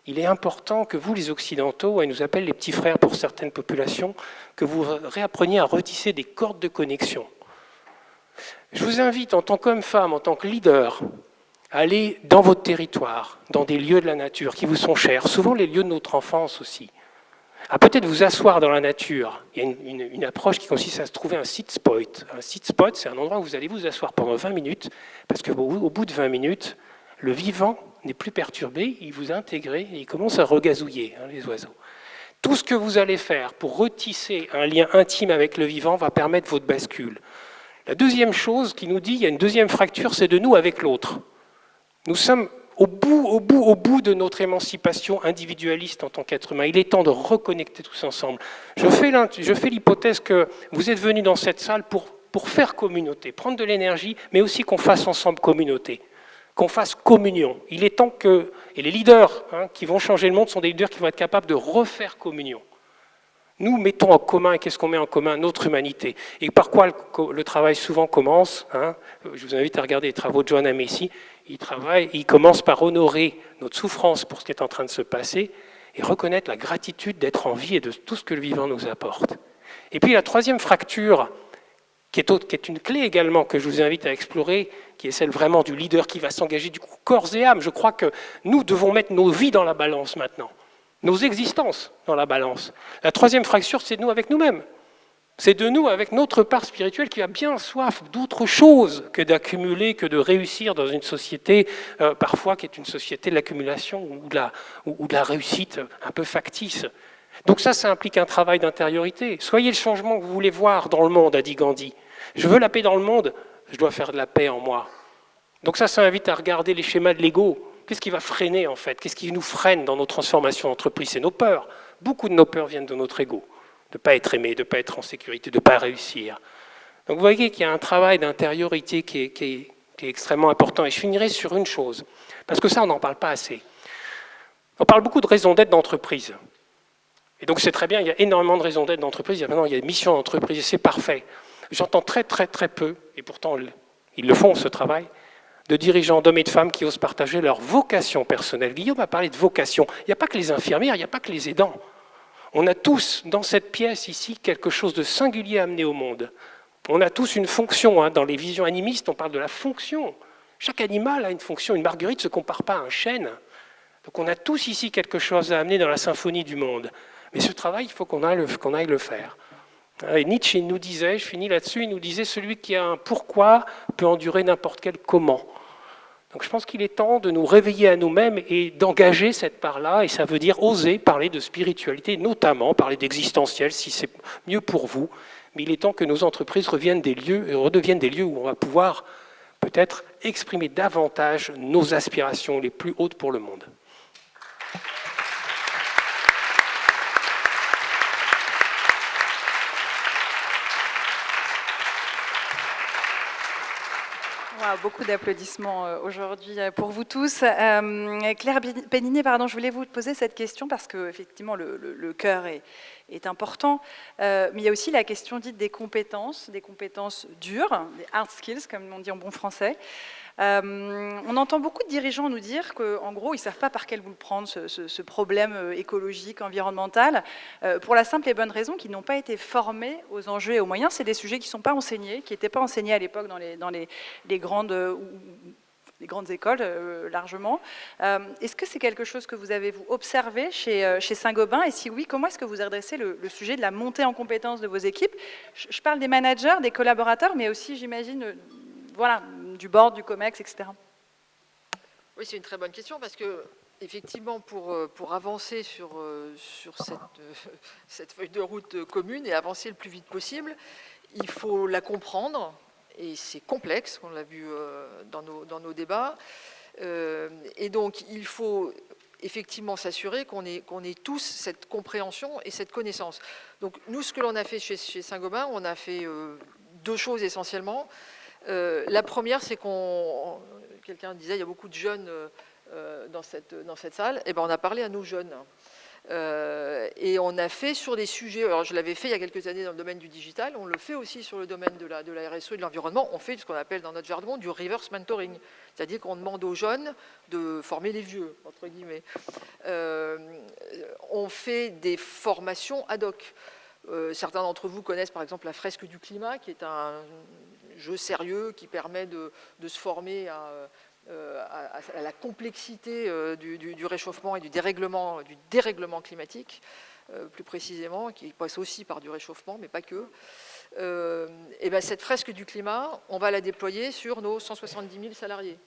il est important que vous, les Occidentaux, ils nous appellent les petits frères pour certaines populations, que vous réappreniez à retisser des cordes de connexion. Je vous invite, en tant qu'homme, femme, en tant que leader, à aller dans votre territoire, dans des lieux de la nature qui vous sont chers, souvent les lieux de notre enfance aussi. À peut-être vous asseoir dans la nature. Il y a une approche qui consiste à se trouver un sit spot. Un sit spot, c'est un endroit où vous allez vous asseoir pendant 20 minutes, parce qu'au bout de 20 minutes, le vivant n'est plus perturbé, il vous a intégré et il commence à regazouiller, les oiseaux. Tout ce que vous allez faire pour retisser un lien intime avec le vivant va permettre votre bascule. La deuxième chose qui nous dit, il y a une deuxième fracture, c'est de nous avec l'autre. Nous sommes au bout de notre émancipation individualiste en tant qu'être humain. Il est temps de reconnecter tous ensemble. Je fais l'hypothèse que vous êtes venus dans cette salle pour faire communauté, prendre de l'énergie, mais aussi qu'on fasse ensemble communauté, qu'on fasse communion. Il est temps que... Et les leaders qui vont changer le monde sont des leaders qui vont être capables de refaire communion. Nous mettons en commun, et qu'est-ce qu'on met en commun? Notre humanité. Et par quoi le travail souvent commence? Je vous invite à regarder les travaux de Joanna Macy. Il commence par honorer notre souffrance pour ce qui est en train de se passer et reconnaître la gratitude d'être en vie et de tout ce que le vivant nous apporte. Et puis la troisième fracture, qui est une clé également que je vous invite à explorer, qui est celle vraiment du leader qui va s'engager du coup corps et âme. Je crois que nous devons mettre nos vies dans la balance maintenant, nos existences dans la balance. La troisième fracture, c'est de nous avec nous-mêmes. C'est de nous avec notre part spirituelle qui a bien soif d'autre chose que d'accumuler, que de réussir dans une société, parfois qui est une société de l'accumulation ou de la réussite un peu factice. Donc ça implique un travail d'intériorité. Soyez le changement que vous voulez voir dans le monde, a dit Gandhi. Je veux la paix dans le monde, je dois faire de la paix en moi. Donc ça invite à regarder les schémas de l'ego. Qu'est-ce qui va freiner en fait? Qu'est-ce qui nous freine dans nos transformations d'entreprise? C'est nos peurs. Beaucoup de nos peurs viennent de notre ego. De ne pas être aimé, de ne pas être en sécurité, de ne pas réussir. Donc vous voyez qu'il y a un travail d'intériorité qui est extrêmement important. Et je finirai sur une chose, parce que ça, on n'en parle pas assez. On parle beaucoup de raisons d'être d'entreprise. Et donc c'est très bien, il y a énormément de raisons d'être d'entreprise. Maintenant, il y a des missions d'entreprise, et c'est parfait. J'entends très peu, et pourtant ils le font, ce travail, de dirigeants, d'hommes et de femmes qui osent partager leur vocation personnelle. Guillaume a parlé de vocation. Il n'y a pas que les infirmières, il n'y a pas que les aidants. On a tous, dans cette pièce ici, quelque chose de singulier à amener au monde. On a tous une fonction. Dans les visions animistes, on parle de la fonction. Chaque animal a une fonction. Une marguerite ne se compare pas à un chêne. Donc on a tous ici quelque chose à amener dans la symphonie du monde. Mais ce travail, il faut qu'on aille le faire. Et Nietzsche nous disait, je finis là-dessus, il nous disait, celui qui a un pourquoi peut endurer n'importe quel comment. Donc je pense qu'il est temps de nous réveiller à nous-mêmes et d'engager cette part-là, et ça veut dire oser parler de spiritualité, notamment parler d'existentiel, si c'est mieux pour vous. Mais il est temps que nos entreprises redeviennent des lieux où on va pouvoir peut-être exprimer davantage nos aspirations les plus hautes pour le monde. Beaucoup d'applaudissements aujourd'hui pour vous tous. Claire Péninier, je voulais vous poser cette question parce que effectivement le cœur est important, mais il y a aussi la question dite des compétences dures, des hard skills comme on dit en bon français. On entend beaucoup de dirigeants nous dire qu'en gros, ils ne savent pas par quel bout le prendre, ce problème écologique, environnemental, pour la simple et bonne raison qu'ils n'ont pas été formés aux enjeux et aux moyens. C'est des sujets qui ne sont pas enseignés, qui n'étaient pas enseignés à l'époque dans les grandes écoles, largement. Est-ce que c'est quelque chose que vous avez observé chez Saint-Gobain? Et si oui, comment est-ce que vous adressez le sujet de la montée en compétences de vos équipes? Je parle des managers, des collaborateurs, mais aussi, j'imagine, du board, du COMEX, etc. Oui, c'est une très bonne question parce que, effectivement, pour avancer sur cette feuille de route commune et avancer le plus vite possible, il faut la comprendre et c'est complexe, on l'a vu dans nos débats. Et donc, il faut effectivement s'assurer qu'on ait tous cette compréhension et cette connaissance. Donc, nous, ce que l'on a fait chez Saint-Gobain, on a fait 2 choses essentiellement. La première, c'est quelqu'un disait, il y a beaucoup de jeunes dans cette salle, et ben on a parlé à nos jeunes. Et on a fait sur des sujets, alors je l'avais fait il y a quelques années dans le domaine du digital, on le fait aussi sur le domaine de la RSE et de l'environnement, on fait ce qu'on appelle dans notre jargon du reverse mentoring, c'est-à-dire qu'on demande aux jeunes de former les vieux, entre guillemets. On fait des formations ad hoc. Certains d'entre vous connaissent par exemple la fresque du climat, qui est un jeu sérieux qui permet de se former à la complexité du réchauffement et du dérèglement climatique, plus précisément, qui passe aussi par du réchauffement, mais pas que. Et ben cette fresque du climat, on va la déployer sur nos 170 000 salariés.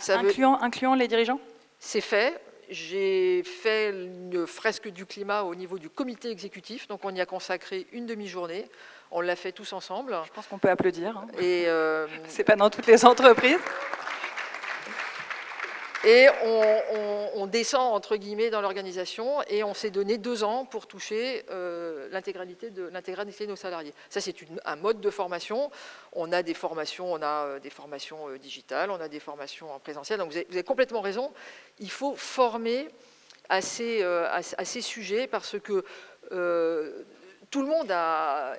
Incluant les dirigeants ? C'est fait. J'ai fait une fresque du climat au niveau du comité exécutif, donc on y a consacré une demi-journée. On l'a fait tous ensemble. Je pense qu'on peut applaudir. Hein. Et c'est pas dans toutes les entreprises. Et on descend, entre guillemets, dans l'organisation et on s'est donné 2 ans pour toucher l'intégralité de nos salariés. Ça, c'est un mode de formation. On a des formations digitales, on a des formations en présentiel. Donc, vous avez complètement raison. Il faut former à ces sujets parce que tout le monde,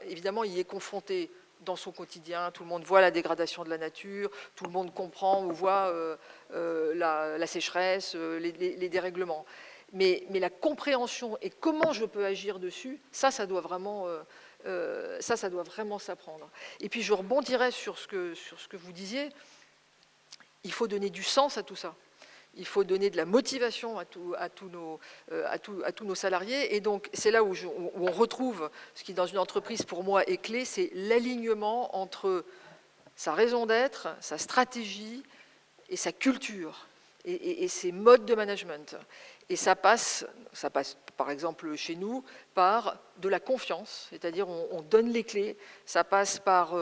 évidemment, y est confronté dans son quotidien, tout le monde voit la dégradation de la nature, tout le monde comprend ou voit la sécheresse, les dérèglements. Mais la compréhension et comment je peux agir dessus, ça doit vraiment s'apprendre. Et puis je rebondirais sur ce que vous disiez, il faut donner du sens à tout ça. Il faut donner de la motivation à tous nos salariés. Et donc, c'est là où on retrouve ce qui, dans une entreprise, pour moi, est clé, c'est l'alignement entre sa raison d'être, sa stratégie et sa culture, et ses modes de management. Et ça passe, par exemple, chez nous, par de la confiance, c'est-à-dire on donne les clés. Ça passe par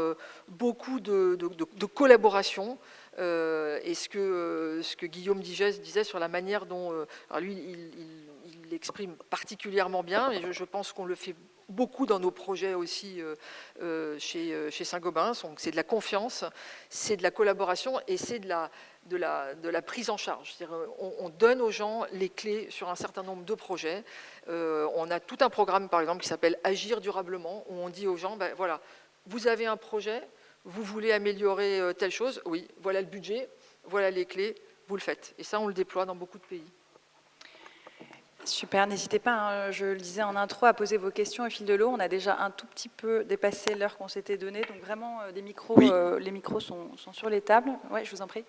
beaucoup de collaboration. Et ce que Guillaume disait sur la manière dont, alors lui, il l'exprime particulièrement bien, et je pense qu'on le fait beaucoup dans nos projets aussi chez Saint-Gobain. Donc c'est de la confiance, c'est de la collaboration et c'est de la prise en charge. C'est-à-dire, on donne aux gens les clés sur un certain nombre de projets. On a tout un programme, par exemple, qui s'appelle Agir durablement, où on dit aux gens, ben, voilà, vous avez un projet, vous voulez améliorer telle chose, oui, voilà le budget, voilà les clés, vous le faites. Et ça, on le déploie dans beaucoup de pays. Super, n'hésitez pas, hein, je le disais en intro, à poser vos questions au fil de l'eau. On a déjà un tout petit peu dépassé l'heure qu'on s'était donnée, donc vraiment, des micros, oui. Les micros sont sur les tables. Oui, je vous en prie.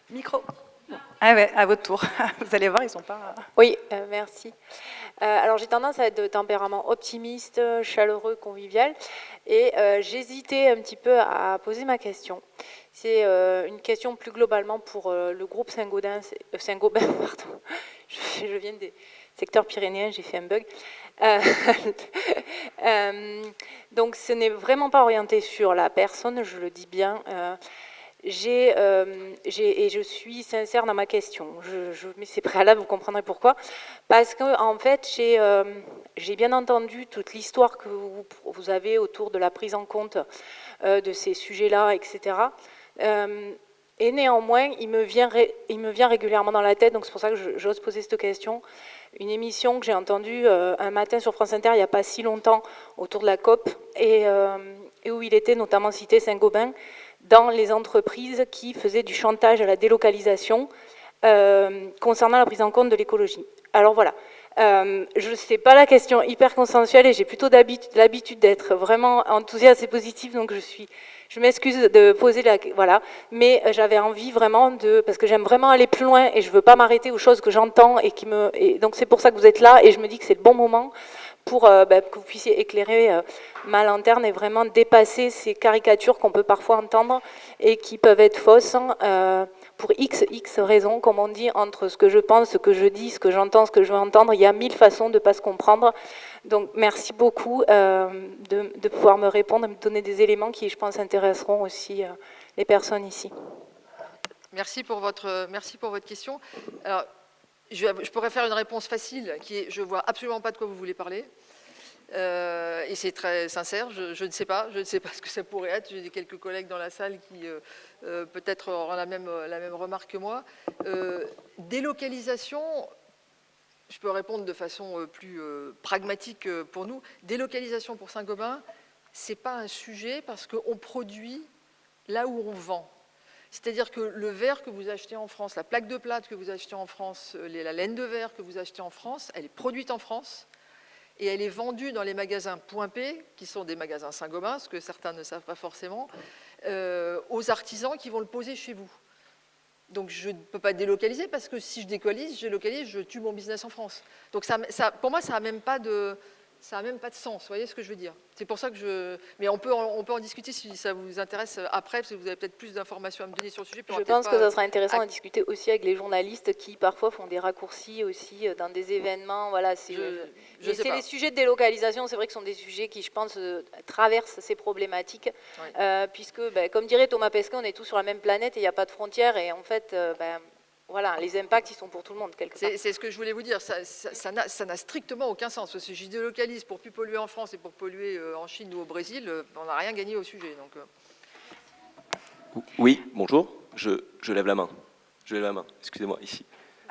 Micro. Ah ouais, à votre tour. Vous allez voir, ils sont pas... Oui, merci. Alors j'ai tendance à être de tempérament optimiste, chaleureux, convivial, et j'hésitais un petit peu à poser ma question. C'est une question plus globalement pour le groupe Saint-Gobain, pardon. Je viens des secteurs pyrénéens, j'ai fait un bug. Donc ce n'est vraiment pas orienté sur la personne, je le dis bien. Et je suis sincère dans ma question. Mais c'est préalable, vous comprendrez pourquoi. Parce qu'en fait, j'ai bien entendu toute l'histoire que vous avez autour de la prise en compte de ces sujets-là, etc. Et néanmoins, il me vient régulièrement dans la tête, donc c'est pour ça que j'ose poser cette question, une émission que j'ai entendue un matin sur France Inter il n'y a pas si longtemps autour de la COP, et où il était notamment cité Saint-Gobain, dans les entreprises qui faisaient du chantage à la délocalisation concernant la prise en compte de l'écologie. Alors voilà, je ne sais pas la question hyper consensuelle et j'ai plutôt l'habitude d'être vraiment enthousiaste et positive, donc je m'excuse de poser la... Voilà, mais j'avais envie vraiment parce que j'aime vraiment aller plus loin et je ne veux pas m'arrêter aux choses que j'entends et donc c'est pour ça que vous êtes là et je me dis que c'est le bon moment pour que vous puissiez éclairer ma lanterne et vraiment dépasser ces caricatures qu'on peut parfois entendre et qui peuvent être fausses pour X raisons, comme on dit, entre ce que je pense, ce que je dis, ce que j'entends, ce que je veux entendre, il y a 1000 façons de ne pas se comprendre. Donc merci beaucoup de pouvoir me répondre et me donner des éléments qui, je pense, intéresseront aussi les personnes ici. Merci pour votre question. Alors, je pourrais faire une réponse facile, qui est, je ne vois absolument pas de quoi vous voulez parler. Et c'est très sincère, je ne sais pas ce que ça pourrait être. J'ai quelques collègues dans la salle qui peut-être auront la même remarque que moi. Délocalisation, je peux répondre de façon plus pragmatique pour nous. Délocalisation pour Saint-Gobain, ce n'est pas un sujet parce qu'on produit là où on vend. C'est-à-dire que le verre que vous achetez en France, la plaque de plâtre que vous achetez en France, la laine de verre que vous achetez en France, elle est produite en France et elle est vendue dans les magasins Point P, qui sont des magasins Saint-Gobain, ce que certains ne savent pas forcément, aux artisans qui vont le poser chez vous. Donc je ne peux pas délocaliser parce que si je délocalise, je tue mon business en France. Donc pour moi, ça n'a même pas de sens, vous voyez ce que je veux dire? C'est pour ça que Mais on peut en discuter si ça vous intéresse après, parce que vous avez peut-être plus d'informations à me donner sur le sujet. Je pense que ça sera intéressant à discuter aussi avec les journalistes qui parfois font des raccourcis aussi dans des événements. Voilà, c'est les sujets de délocalisation, c'est vrai que ce sont des sujets qui, je pense, traversent ces problématiques, puisque, comme dirait Thomas Pesquet, on est tous sur la même planète et il n'y a pas de frontières, et en fait, voilà, les impacts, ils sont pour tout le monde, quelque part. C'est ce que je voulais vous dire, ça n'a strictement aucun sens. Si je délocalise pour plus polluer en France et pour polluer en Chine ou au Brésil, on n'a rien gagné au sujet. Donc. Oui, bonjour, je lève la main. Je lève la main, excusez-moi, ici.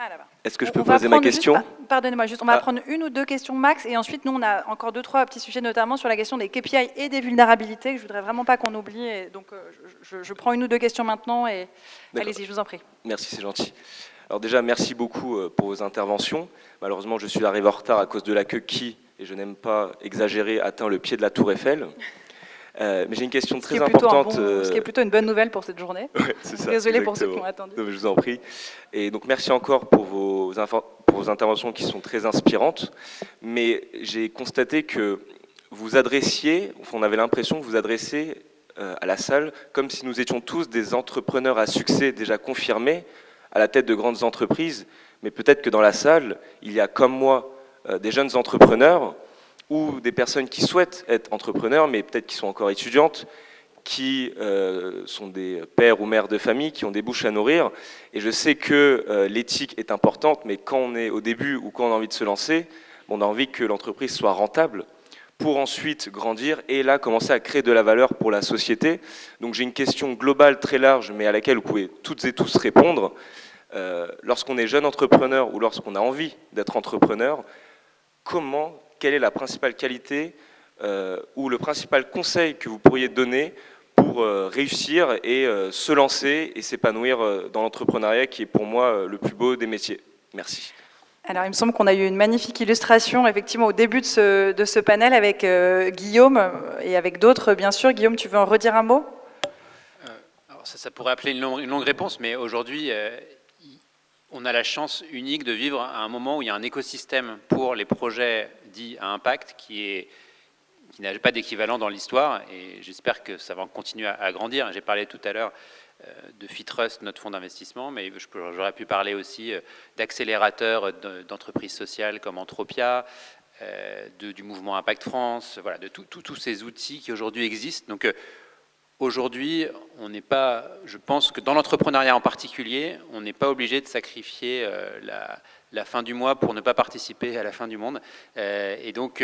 Ah, là-bas. Est-ce que je peux poser ma question? Pardonnez-moi, juste, on va prendre une ou deux questions max, et ensuite, nous, on a encore 2-3 petits sujets, notamment sur la question des KPI et des vulnérabilités, que je voudrais vraiment pas qu'on oublie. Et donc, je prends une ou deux questions maintenant, et allez-y, je vous en prie. Merci, c'est gentil. Alors déjà, merci beaucoup pour vos interventions. Malheureusement, je suis arrivé en retard à cause de la queue qui, et je n'aime pas exagérer, atteint le pied de la Tour Eiffel. Mais j'ai une question très importante. Ce qui est plutôt une bonne nouvelle pour cette journée. Ouais, c'est ça, désolé pour ceux qui ont attendu. Non, je vous en prie. Et donc merci encore pour vos interventions qui sont très inspirantes. Mais j'ai constaté que vous adressiez, enfin, on avait l'impression que vous adressiez à la salle comme si nous étions tous des entrepreneurs à succès déjà confirmés, à la tête de grandes entreprises. Mais peut-être que dans la salle, il y a comme moi des jeunes entrepreneurs ou des personnes qui souhaitent être entrepreneurs, mais peut-être qui sont encore étudiantes, qui sont des pères ou mères de famille, qui ont des bouches à nourrir. Et je sais que l'éthique est importante, mais quand on est au début ou quand on a envie de se lancer, on a envie que l'entreprise soit rentable pour ensuite grandir et là commencer à créer de la valeur pour la société. Donc j'ai une question globale très large, mais à laquelle vous pouvez toutes et tous répondre. Lorsqu'on est jeune entrepreneur ou lorsqu'on a envie d'être entrepreneur, quelle est la principale qualité ou le principal conseil que vous pourriez donner pour réussir et se lancer et s'épanouir dans l'entrepreneuriat qui est pour moi le plus beau des métiers? Merci. Alors, il me semble qu'on a eu une magnifique illustration, effectivement, au début de ce panel avec Guillaume et avec d'autres, bien sûr. Guillaume, tu veux en redire un mot? Alors ça pourrait appeler une longue réponse, mais aujourd'hui, on a la chance unique de vivre à un moment où il y a un écosystème pour les projets dits à impact qui n'a pas d'équivalent dans l'histoire, et j'espère que ça va continuer à grandir. J'ai parlé tout à l'heure de Fitrust, notre fonds d'investissement, mais j'aurais pu parler aussi d'accélérateurs d'entreprises sociales comme Entropia, du mouvement Impact France, voilà, de tous ces outils qui aujourd'hui existent. Donc aujourd'hui, je pense que dans l'entrepreneuriat en particulier, on n'est pas obligé de sacrifier la fin du mois pour ne pas participer à la fin du monde. Et donc,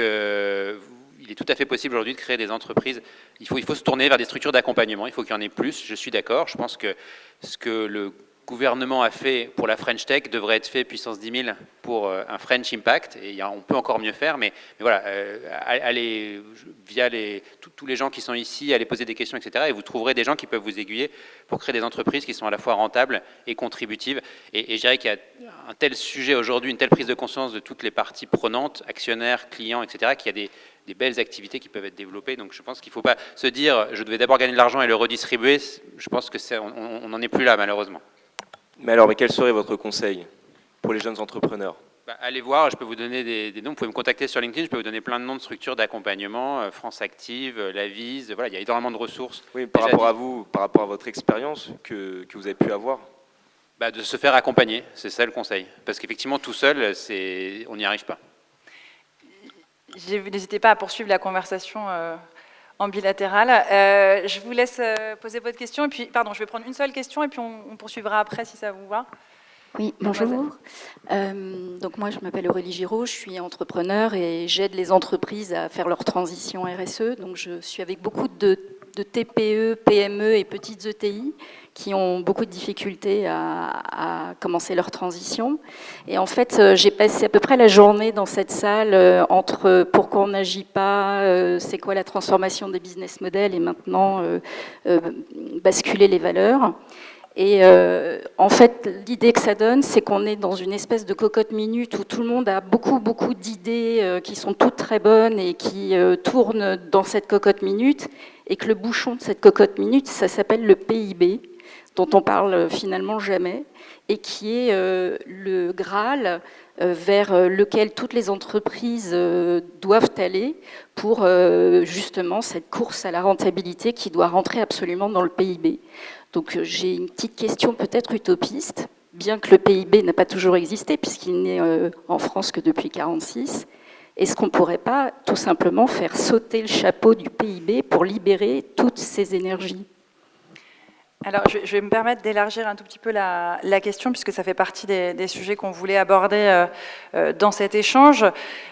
il est tout à fait possible aujourd'hui de créer des entreprises. Il faut se tourner vers des structures d'accompagnement. Il faut qu'il y en ait plus. Je suis d'accord. Je pense que ce que le gouvernement a fait pour la French Tech devrait être fait puissance 10 000 pour un French Impact. Et on peut encore mieux faire. Mais voilà, allez via tous les gens qui sont ici, allez poser des questions, etc. Et vous trouverez des gens qui peuvent vous aiguiller pour créer des entreprises qui sont à la fois rentables et contributives. Et je dirais qu'il y a un tel sujet aujourd'hui, une telle prise de conscience de toutes les parties prenantes, actionnaires, clients, etc., qu'il y a des belles activités qui peuvent être développées. Donc je pense qu'il ne faut pas se dire je devais d'abord gagner de l'argent et le redistribuer. Je pense que on n'en est plus là, malheureusement. Mais quel serait votre conseil pour les jeunes entrepreneurs? Allez voir, je peux vous donner des noms. Vous pouvez me contacter sur LinkedIn, je peux vous donner plein de noms de structures d'accompagnement, France Active, l'Avise, voilà, il y a énormément de ressources. Oui, par rapport à vous, par rapport à votre expérience que vous avez pu avoir. De se faire accompagner, c'est ça le conseil. Parce qu'effectivement, tout seul, on n'y arrive pas. N'hésitez pas à poursuivre la conversation en bilatéral. Je vous laisse poser votre question. Et puis, pardon, je vais prendre une seule question et puis on poursuivra après si ça vous va. Oui, bonjour. Donc moi, je m'appelle Aurélie Giraud, je suis entrepreneur et j'aide les entreprises à faire leur transition RSE. Donc je suis avec beaucoup de TPE, PME et petites ETI qui ont beaucoup de difficultés à commencer leur transition. Et en fait, j'ai passé à peu près la journée dans cette salle entre pourquoi on n'agit pas, c'est quoi la transformation des business models et maintenant basculer les valeurs. Et en fait, l'idée que ça donne, c'est qu'on est dans une espèce de cocotte minute où tout le monde a beaucoup d'idées qui sont toutes très bonnes et qui tournent dans cette cocotte minute, et que le bouchon de cette cocotte minute, ça s'appelle le PIB, dont on parle finalement jamais, et qui est le Graal vers lequel toutes les entreprises doivent aller pour justement cette course à la rentabilité qui doit rentrer absolument dans le PIB. Donc j'ai une petite question peut-être utopiste, bien que le PIB n'a pas toujours existé, puisqu'il n'est en France que depuis 1946. Est-ce qu'on ne pourrait pas tout simplement faire sauter le chapeau du PIB pour libérer toutes ces énergies ? Alors, je vais me permettre d'élargir un tout petit peu la question, puisque ça fait partie des sujets qu'on voulait aborder dans cet échange.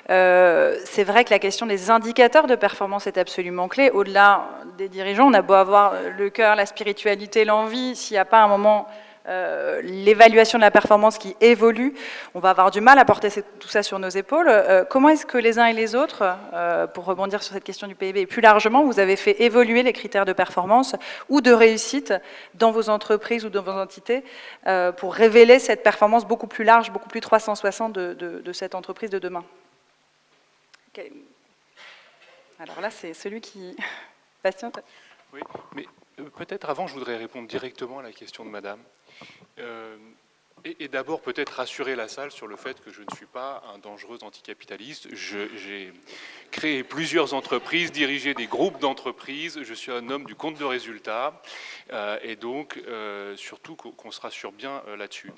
C'est vrai que la question des indicateurs de performance est absolument clé. Au-delà des dirigeants, on a beau avoir le cœur, la spiritualité, l'envie, s'il n'y a pas un moment l'évaluation de la performance qui évolue, on va avoir du mal à porter tout ça sur nos épaules. Comment est-ce que les uns et les autres, pour rebondir sur cette question du PIB, et plus largement, vous avez fait évoluer les critères de performance ou de réussite dans vos entreprises ou dans vos entités pour révéler cette performance beaucoup plus large, beaucoup plus 360 de cette entreprise de demain? Alors là, c'est celui qui... Bastien? Oui, mais peut-être avant, je voudrais répondre directement à la question de madame. Et d'abord, peut-être rassurer la salle sur le fait que je ne suis pas un dangereux anticapitaliste. J'ai créé plusieurs entreprises, dirigé des groupes d'entreprises. Je suis un homme du compte de résultats. Et donc, surtout qu'on se rassure bien là-dessus.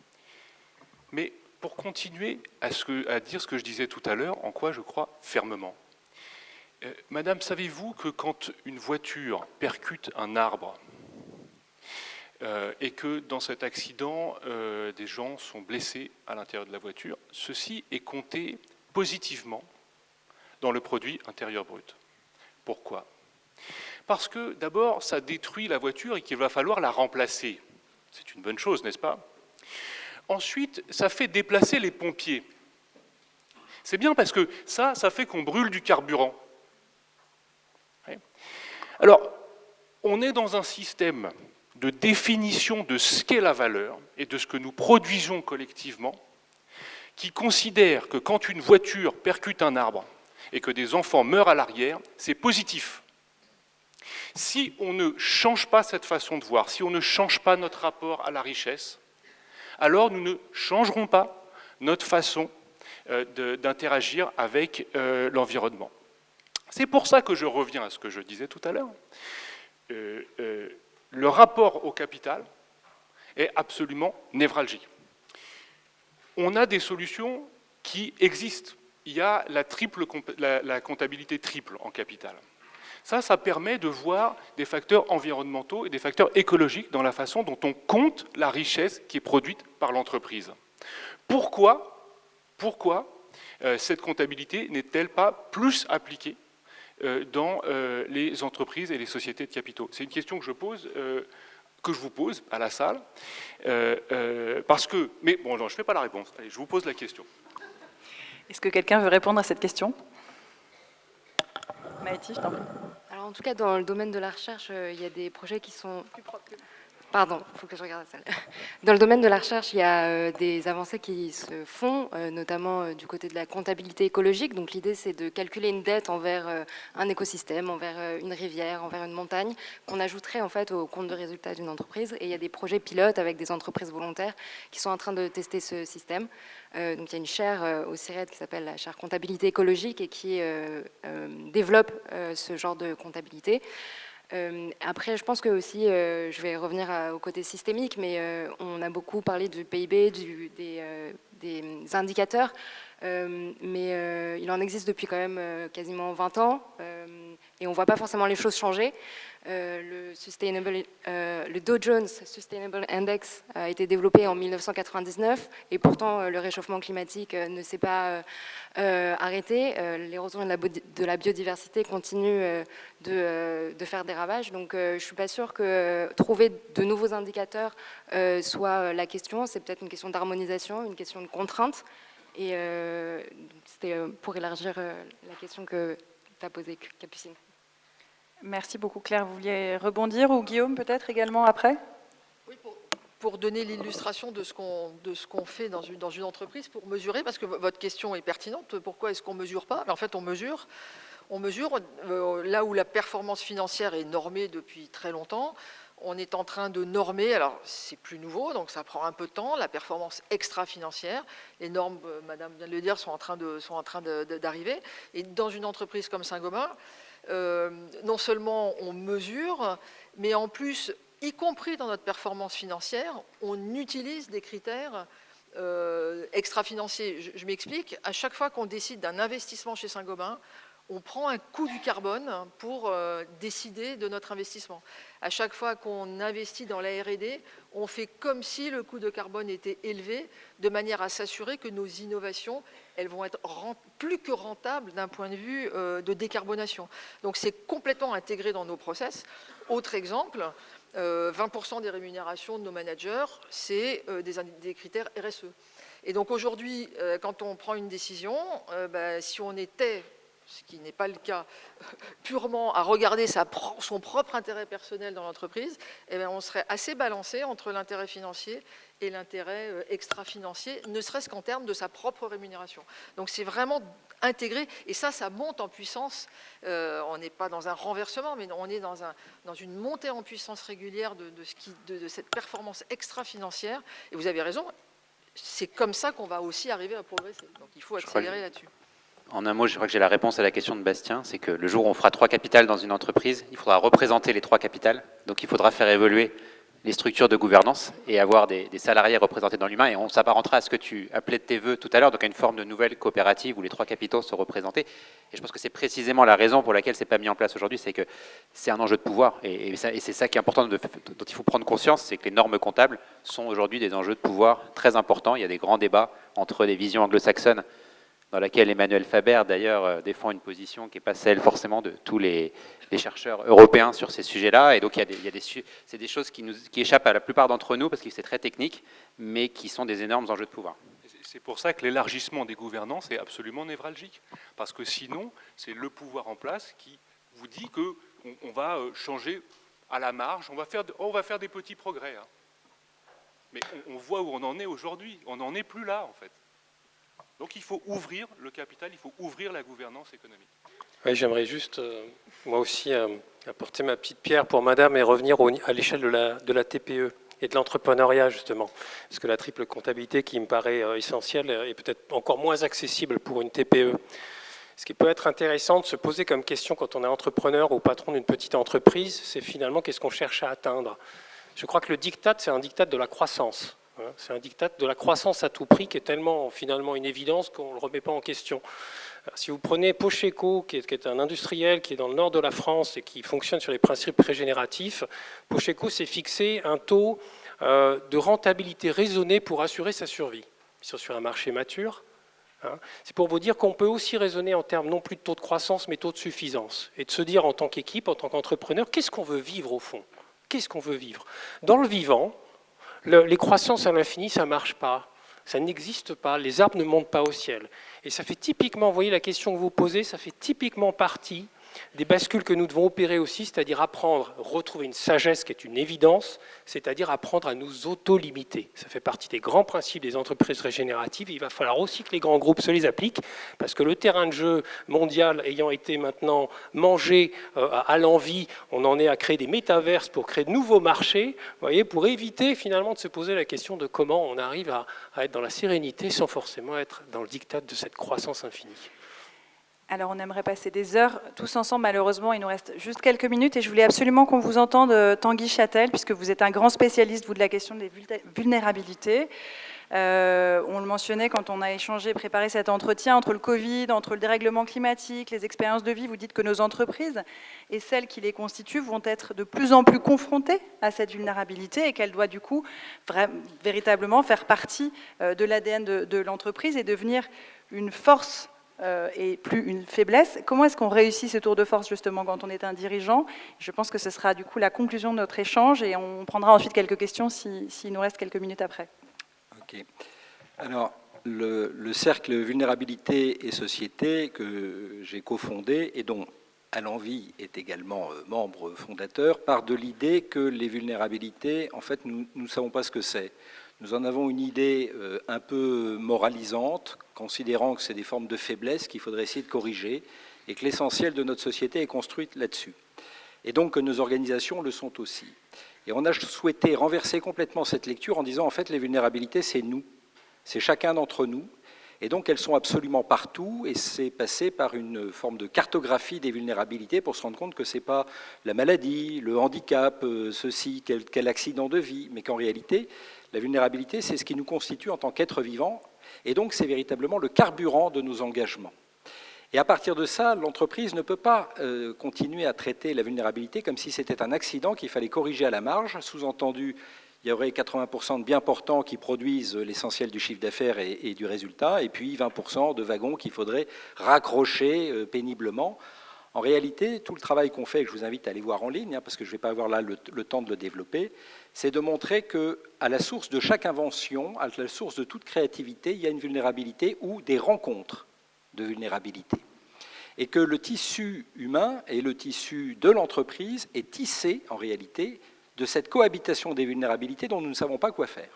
Mais pour continuer à dire ce que je disais tout à l'heure, en quoi je crois fermement. Madame, savez-vous que quand une voiture percute un arbre et que dans cet accident, des gens sont blessés à l'intérieur de la voiture, ceci est compté positivement dans le produit intérieur brut. Pourquoi? Parce que d'abord, ça détruit la voiture et qu'il va falloir la remplacer. C'est une bonne chose, n'est-ce pas? Ensuite, ça fait déplacer les pompiers. C'est bien parce que ça fait qu'on brûle du carburant. Alors, on est dans un système de définition de ce qu'est la valeur et de ce que nous produisons collectivement, qui considère que quand une voiture percute un arbre et que des enfants meurent à l'arrière, c'est positif. Si on ne change pas cette façon de voir, si on ne change pas notre rapport à la richesse, alors nous ne changerons pas notre façon d'interagir avec l'environnement. C'est pour ça que je reviens à ce que je disais tout à l'heure. Le rapport au capital est absolument névralgique. On a des solutions qui existent. Il y a la comptabilité triple en capital. Ça permet de voir des facteurs environnementaux et des facteurs écologiques dans la façon dont on compte la richesse qui est produite par l'entreprise. Pourquoi cette comptabilité n'est-elle pas plus appliquée dans les entreprises et les sociétés de capitaux? C'est une question que je vous pose à la salle, parce que... Mais bon, non, je ne fais pas la réponse. Allez, je vous pose la question. Est-ce que quelqu'un veut répondre à cette question? Maïti, je t'en prie. Alors en tout cas, dans le domaine de la recherche, il y a des projets qui sont... Pardon, il faut que je regarde la salle. Dans le domaine de la recherche, il y a des avancées qui se font, notamment du côté de la comptabilité écologique. Donc l'idée, c'est de calculer une dette envers un écosystème, envers une rivière, envers une montagne, qu'on ajouterait en fait au compte de résultat d'une entreprise. Et il y a des projets pilotes avec des entreprises volontaires qui sont en train de tester ce système. Donc il y a une chaire au CIRED qui s'appelle la chaire comptabilité écologique et qui développe ce genre de comptabilité. Après, je pense que aussi, je vais revenir au côté systémique, mais on a beaucoup parlé du PIB, des indicateurs, mais il en existe depuis quand même quasiment 20 ans, et on ne voit pas forcément les choses changer. Le Dow Jones Sustainable Index a été développé en 1999 et pourtant le réchauffement climatique ne s'est pas arrêté. L'érosion de la biodiversité continue de faire des ravages. Donc je ne suis pas sûre que trouver de nouveaux indicateurs soit la question. C'est peut-être une question d'harmonisation, une question de contrainte. Et c'était pour élargir la question que tu as posée, Capucine. Merci beaucoup Claire. Vous vouliez rebondir ou Guillaume peut-être également après? Oui, pour donner l'illustration de ce qu'on fait dans une entreprise pour mesurer, parce que votre question est pertinente, pourquoi est-ce qu'on ne mesure pas? Mais en fait, on mesure là où la performance financière est normée depuis très longtemps. On est en train de normer, alors c'est plus nouveau, donc ça prend un peu de temps, la performance extra-financière. Les normes, Madame vient de le dire, sont en train d'arriver. Et dans une entreprise comme Saint-Gobain, non seulement on mesure, mais en plus, y compris dans notre performance financière, on utilise des critères extra-financiers. Je m'explique, à chaque fois qu'on décide d'un investissement chez Saint-Gobain, on prend un coût du carbone pour décider de notre investissement. À chaque fois qu'on investit dans la R&D, on fait comme si le coût de carbone était élevé, de manière à s'assurer que nos innovations, elles vont être plus que rentables d'un point de vue de décarbonation. Donc c'est complètement intégré dans nos process. Autre exemple, 20% des rémunérations de nos managers, c'est des critères RSE. Et donc aujourd'hui, quand on prend une décision, si on était, ce qui n'est pas le cas, purement à regarder son propre intérêt personnel dans l'entreprise, on serait assez balancé entre l'intérêt financier et l'intérêt extra-financier, ne serait-ce qu'en termes de sa propre rémunération. Donc c'est vraiment intégré, et ça monte en puissance. On n'est pas dans un renversement, mais on est dans une montée en puissance régulière de cette performance extra-financière. Et vous avez raison, c'est comme ça qu'on va aussi arriver à progresser. Donc il faut accélérer là-dessus. En un mot, je crois que j'ai la réponse à la question de Bastien, c'est que le jour où on fera 3 capitales dans une entreprise, il faudra représenter les 3 capitales, donc il faudra faire évoluer les structures de gouvernance et avoir des salariés représentés dans l'humain, et on s'apparentera à ce que tu appelais de tes voeux tout à l'heure, donc à une forme de nouvelle coopérative où les 3 capitaux sont représentés, et je pense que c'est précisément la raison pour laquelle c'est pas mis en place aujourd'hui, c'est que c'est un enjeu de pouvoir, et c'est ça qui est important, dont il faut prendre conscience, c'est que les normes comptables sont aujourd'hui des enjeux de pouvoir très importants. Il y a des grands débats entre les visions anglo-saxonnes, dans laquelle Emmanuel Faber, d'ailleurs, défend une position qui n'est pas celle forcément de tous les chercheurs européens sur ces sujets-là. Et donc, c'est des choses qui échappent à la plupart d'entre nous, parce que c'est très technique, mais qui sont des énormes enjeux de pouvoir. C'est pour ça que l'élargissement des gouvernances est absolument névralgique. Parce que sinon, c'est le pouvoir en place qui vous dit qu'on va changer à la marge, on va faire des petits progrès. Hein. Mais on voit où on en est aujourd'hui. On n'en est plus là, en fait. Donc il faut ouvrir le capital, il faut ouvrir la gouvernance économique. Oui, j'aimerais juste, moi aussi, apporter ma petite pierre pour Madame et revenir à l'échelle de la TPE et de l'entrepreneuriat, justement. Parce que la triple comptabilité, qui me paraît essentielle, est peut-être encore moins accessible pour une TPE. Ce qui peut être intéressant de se poser comme question quand on est entrepreneur ou patron d'une petite entreprise, c'est finalement qu'est-ce qu'on cherche à atteindre. Je crois que le diktat, c'est un diktat de la croissance. C'est un diktat de la croissance à tout prix qui est tellement finalement une évidence qu'on ne le remet pas en question. Si vous prenez Pocheco, qui est un industriel qui est dans le nord de la France et qui fonctionne sur les principes régénératifs, Pocheco s'est fixé un taux de rentabilité raisonné pour assurer sa survie. Ils sont sur un marché mature. C'est pour vous dire qu'on peut aussi raisonner en termes non plus de taux de croissance, mais taux de suffisance. Et de se dire en tant qu'équipe, en tant qu'entrepreneur, qu'est-ce qu'on veut vivre au fond? Qu'est-ce qu'on veut vivre? Dans le vivant, les croissances à l'infini, ça ne marche pas. Ça n'existe pas. Les arbres ne montent pas au ciel. Et ça fait typiquement, vous voyez la question que vous posez, ça fait typiquement partie des bascules que nous devons opérer aussi, c'est-à-dire apprendre, retrouver une sagesse qui est une évidence, c'est-à-dire apprendre à nous auto-limiter. Ça fait partie des grands principes des entreprises régénératives. Il va falloir aussi que les grands groupes se les appliquent, parce que le terrain de jeu mondial ayant été maintenant mangé à l'envi, on en est à créer des métaverses pour créer de nouveaux marchés, vous voyez, pour éviter finalement de se poser la question de comment on arrive à être dans la sérénité sans forcément être dans le diktat de cette croissance infinie. Alors, on aimerait passer des heures tous ensemble. Malheureusement, il nous reste juste quelques minutes et je voulais absolument qu'on vous entende, Tanguy Châtel, puisque vous êtes un grand spécialiste, vous, de la question des vulnérabilités. On le mentionnait quand on a échangé, préparé cet entretien, entre le Covid, entre le dérèglement climatique, les expériences de vie, vous dites que nos entreprises et celles qui les constituent vont être de plus en plus confrontées à cette vulnérabilité et qu'elle doit du coup véritablement faire partie de l'ADN de l'entreprise et devenir une force et plus une faiblesse. Comment est-ce qu'on réussit ce tour de force justement quand on est un dirigeant? Je pense que ce sera du coup la conclusion de notre échange et on prendra ensuite quelques questions s'il nous reste quelques minutes après. Ok. Alors, le cercle vulnérabilité et société que j'ai cofondé et dont Alain Vie est également membre fondateur part de l'idée que les vulnérabilités, en fait, nous ne savons pas ce que c'est. Nous en avons une idée un peu moralisante, considérant que c'est des formes de faiblesse qu'il faudrait essayer de corriger et que l'essentiel de notre société est construite là-dessus. Et donc que nos organisations le sont aussi. Et on a souhaité renverser complètement cette lecture en disant en fait les vulnérabilités c'est nous, c'est chacun d'entre nous. Et donc elles sont absolument partout et c'est passé par une forme de cartographie des vulnérabilités pour se rendre compte que ce n'est pas la maladie, le handicap, ceci, quel accident de vie, mais qu'en réalité la vulnérabilité c'est ce qui nous constitue en tant qu'être vivant et donc c'est véritablement le carburant de nos engagements. Et à partir de ça, l'entreprise ne peut pas continuer à traiter la vulnérabilité comme si c'était un accident qu'il fallait corriger à la marge, sous-entendu il y aurait 80% de biens portants qui produisent l'essentiel du chiffre d'affaires et du résultat, et puis 20% de wagons qu'il faudrait raccrocher péniblement. En réalité, tout le travail qu'on fait, et que je vous invite à aller voir en ligne, parce que je ne vais pas avoir là le temps de le développer, c'est de montrer qu'à la source de chaque invention, à la source de toute créativité, il y a une vulnérabilité ou des rencontres de vulnérabilité. Et que le tissu humain et le tissu de l'entreprise est tissé, en réalité, de cette cohabitation des vulnérabilités dont nous ne savons pas quoi faire.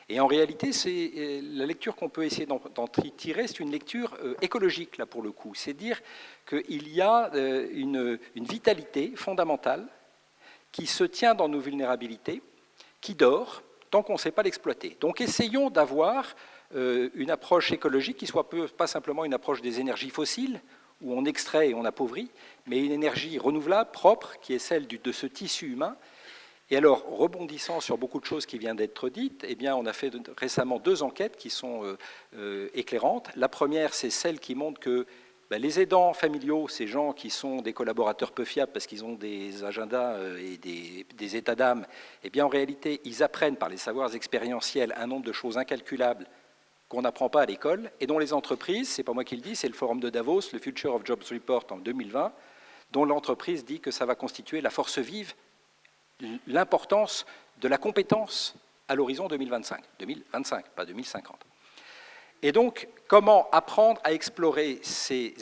Et en réalité, c'est la lecture qu'on peut essayer d'en tirer, c'est une lecture écologique, là, pour le coup. C'est dire qu'il y a une vitalité fondamentale qui se tient dans nos vulnérabilités, qui dort, tant qu'on ne sait pas l'exploiter. Donc essayons d'avoir une approche écologique qui ne soit pas simplement une approche des énergies fossiles, où on extrait et on appauvrit, mais une énergie renouvelable, propre, qui est celle de ce tissu humain. Et alors, rebondissant sur beaucoup de choses qui viennent d'être dites, eh bien, on a fait récemment 2 enquêtes qui sont éclairantes. La première, c'est celle qui montre que les aidants familiaux, ces gens qui sont des collaborateurs peu fiables parce qu'ils ont des agendas et des états d'âme, eh bien, en réalité, ils apprennent par les savoirs expérientiels un nombre de choses incalculables qu'on n'apprend pas à l'école et dont les entreprises, c'est pas moi qui le dis, c'est le forum de Davos, le Future of Jobs Report en 2020, dont l'entreprise dit que ça va constituer la force vive, l'importance de la compétence à l'horizon 2025, pas 2050. Et donc, comment apprendre à explorer ces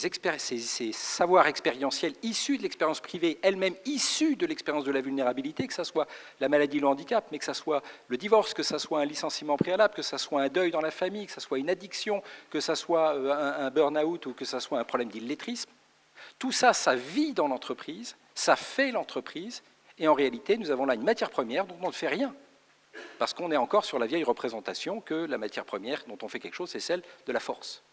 savoirs expérientiels issus de l'expérience privée, elle-même issue de l'expérience de la vulnérabilité, que ce soit la maladie, le handicap, mais que ce soit le divorce, que ce soit un licenciement préalable, que ce soit un deuil dans la famille, que ce soit une addiction, que ce soit un burn-out ou que ce soit un problème d'illettrisme. Tout ça, ça vit dans l'entreprise, ça fait l'entreprise, et en réalité, nous avons là une matière première dont on ne fait rien. Parce qu'on est encore sur la vieille représentation que la matière première dont on fait quelque chose, c'est celle de la force.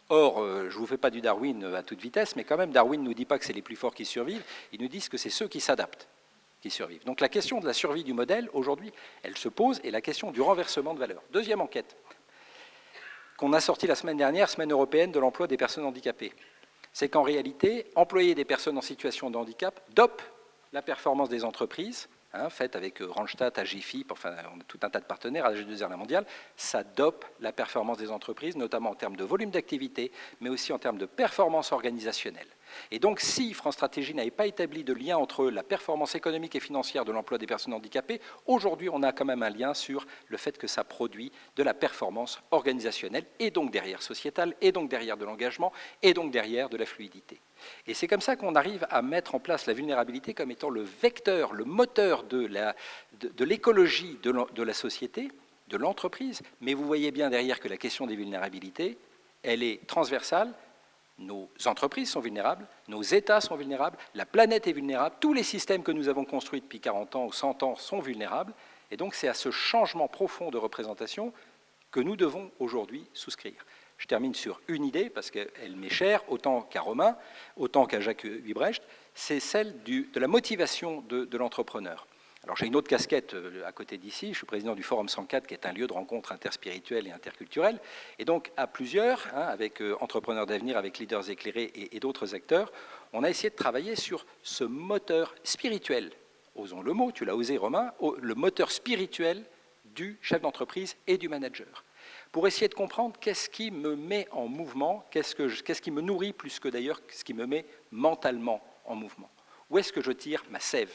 Or, je ne vous fais pas du Darwin à toute vitesse, mais quand même, Darwin ne nous dit pas que c'est les plus forts qui survivent, il nous dit que c'est ceux qui s'adaptent qui survivent. Donc la question de la survie du modèle, aujourd'hui, elle se pose, et la question du renversement de valeur. Deuxième enquête, qu'on a sortie la semaine dernière, Semaine européenne de l'emploi des personnes handicapées. C'est qu'en réalité, employer des personnes en situation de handicap dope la performance des entreprises, faite avec Randstad, AGFIP, enfin on a tout un tas de partenaires, AG2R, la mondiale, ça dope la performance des entreprises, notamment en termes de volume d'activité, mais aussi en termes de performance organisationnelle. Et donc si France Stratégie n'avait pas établi de lien entre la performance économique et financière de l'emploi des personnes handicapées, aujourd'hui on a quand même un lien sur le fait que ça produit de la performance organisationnelle, et donc derrière sociétale, et donc derrière de l'engagement, et donc derrière de la fluidité. Et c'est comme ça qu'on arrive à mettre en place la vulnérabilité comme étant le vecteur, le moteur de l'écologie de la société, de l'entreprise. Mais vous voyez bien derrière que la question des vulnérabilités, elle est transversale. Nos entreprises sont vulnérables, nos États sont vulnérables, la planète est vulnérable, tous les systèmes que nous avons construits depuis 40 ans ou 100 ans sont vulnérables. Et donc c'est à ce changement profond de représentation que nous devons aujourd'hui souscrire. je termine sur une idée, parce qu'elle m'est chère, autant qu'à Romain, autant qu'à Jacques Huybrecht, c'est celle de la motivation de l'entrepreneur. Alors j'ai une autre casquette à côté d'ici, je suis président du Forum 104, qui est un lieu de rencontre interspirituelle et interculturelle, et donc à plusieurs, avec Entrepreneurs d'avenir, avec Leaders éclairés et d'autres acteurs, on a essayé de travailler sur ce moteur spirituel, osons le mot, tu l'as osé Romain, le moteur spirituel du chef d'entreprise et du manager, pour essayer de comprendre qu'est-ce qui me met en mouvement, qu'est-ce qui me nourrit plus que d'ailleurs ce qui me met mentalement en mouvement. Où est-ce que je tire ma sève?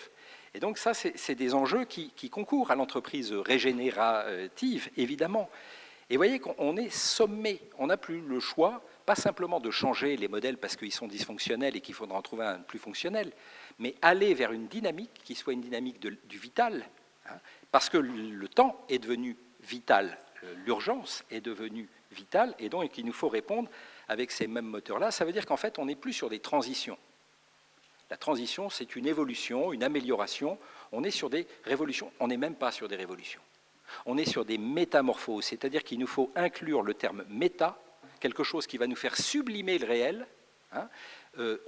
Et donc ça, c'est des enjeux qui concourent à l'entreprise régénérative, évidemment. Et vous voyez qu'on est sommé, on n'a plus le choix, pas simplement de changer les modèles parce qu'ils sont dysfonctionnels et qu'il faudra en trouver un plus fonctionnel, mais aller vers une dynamique qui soit une dynamique du vital, parce que le temps est devenu vital, l'urgence est devenue vitale, et donc il nous faut répondre avec ces mêmes moteurs-là. Ça veut dire qu'en fait, on n'est plus sur des transitions. La transition, c'est une évolution, une amélioration. On est sur des révolutions. On n'est même pas sur des révolutions. On est sur des métamorphoses, c'est-à-dire qu'il nous faut inclure le terme méta, quelque chose qui va nous faire sublimer le réel.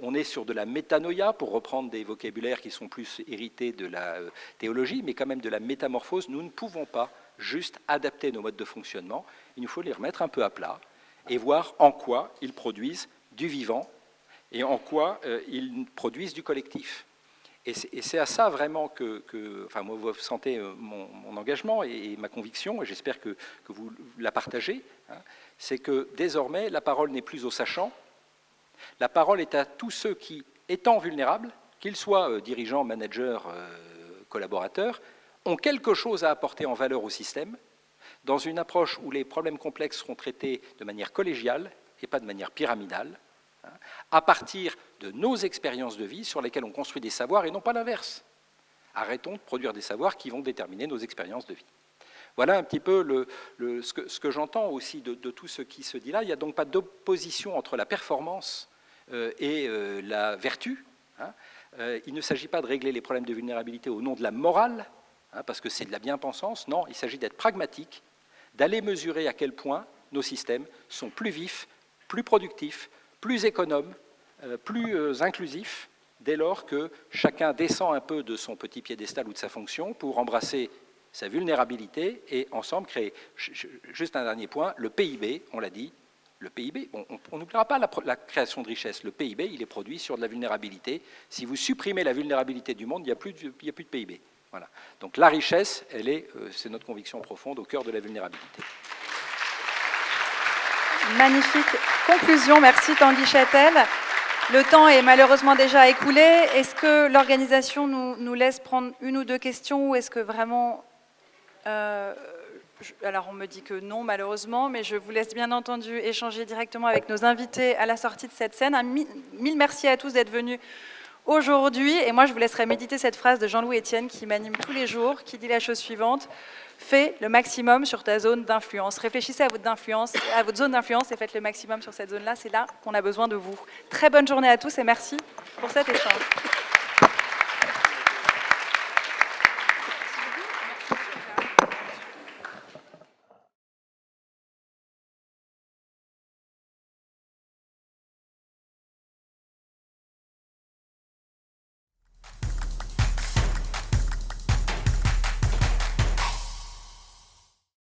On est sur de la métanoïa, pour reprendre des vocabulaires qui sont plus hérités de la théologie, mais quand même de la métamorphose. Nous ne pouvons pas juste adapter nos modes de fonctionnement. Il nous faut les remettre un peu à plat et voir en quoi ils produisent du vivant, et en quoi ils produisent du collectif. Et c'est à ça vraiment enfin, moi, vous sentez mon engagement et ma conviction, et j'espère que vous la partagez, c'est que désormais, la parole n'est plus aux sachants, la parole est à tous ceux qui, étant vulnérables, qu'ils soient dirigeants, managers, collaborateurs, ont quelque chose à apporter en valeur au système, dans une approche où les problèmes complexes seront traités de manière collégiale et pas de manière pyramidale, à partir de nos expériences de vie sur lesquelles on construit des savoirs et non pas l'inverse. Arrêtons de produire des savoirs qui vont déterminer nos expériences de vie. Voilà un petit peu ce que j'entends aussi de tout ce qui se dit là. Il n'y a donc pas d'opposition entre la performance et la vertu. Il ne s'agit pas de régler les problèmes de vulnérabilité au nom de la morale, parce que c'est de la bien-pensance. Non, il s'agit d'être pragmatique, d'aller mesurer à quel point nos systèmes sont plus vifs, plus productifs, plus économe, plus inclusif, dès lors que chacun descend un peu de son petit piédestal ou de sa fonction pour embrasser sa vulnérabilité et ensemble créer. Juste un dernier point, le PIB, on l'a dit, le PIB, on n'oubliera pas la création de richesse. Le PIB, il est produit sur de la vulnérabilité. Si vous supprimez la vulnérabilité du monde, il n'y a plus de PIB. Voilà. Donc la richesse, c'est notre conviction profonde, au cœur de la vulnérabilité. Magnifique conclusion, merci Tanguy Châtel. Le temps est malheureusement déjà écoulé. Est-ce que l'organisation nous laisse prendre une ou deux questions, ou est-ce que vraiment... alors on me dit que non malheureusement, mais je vous laisse bien entendu échanger directement avec nos invités à la sortie de cette scène. Mille merci à tous d'être venus aujourd'hui, et moi je vous laisserai méditer cette phrase de Jean-Louis Etienne qui m'anime tous les jours, qui dit la chose suivante: fais le maximum sur ta zone d'influence. Réfléchissez à votre zone d'influence et faites le maximum sur cette zone-là. C'est là qu'on a besoin de vous. Très bonne journée à tous et merci pour cet échange.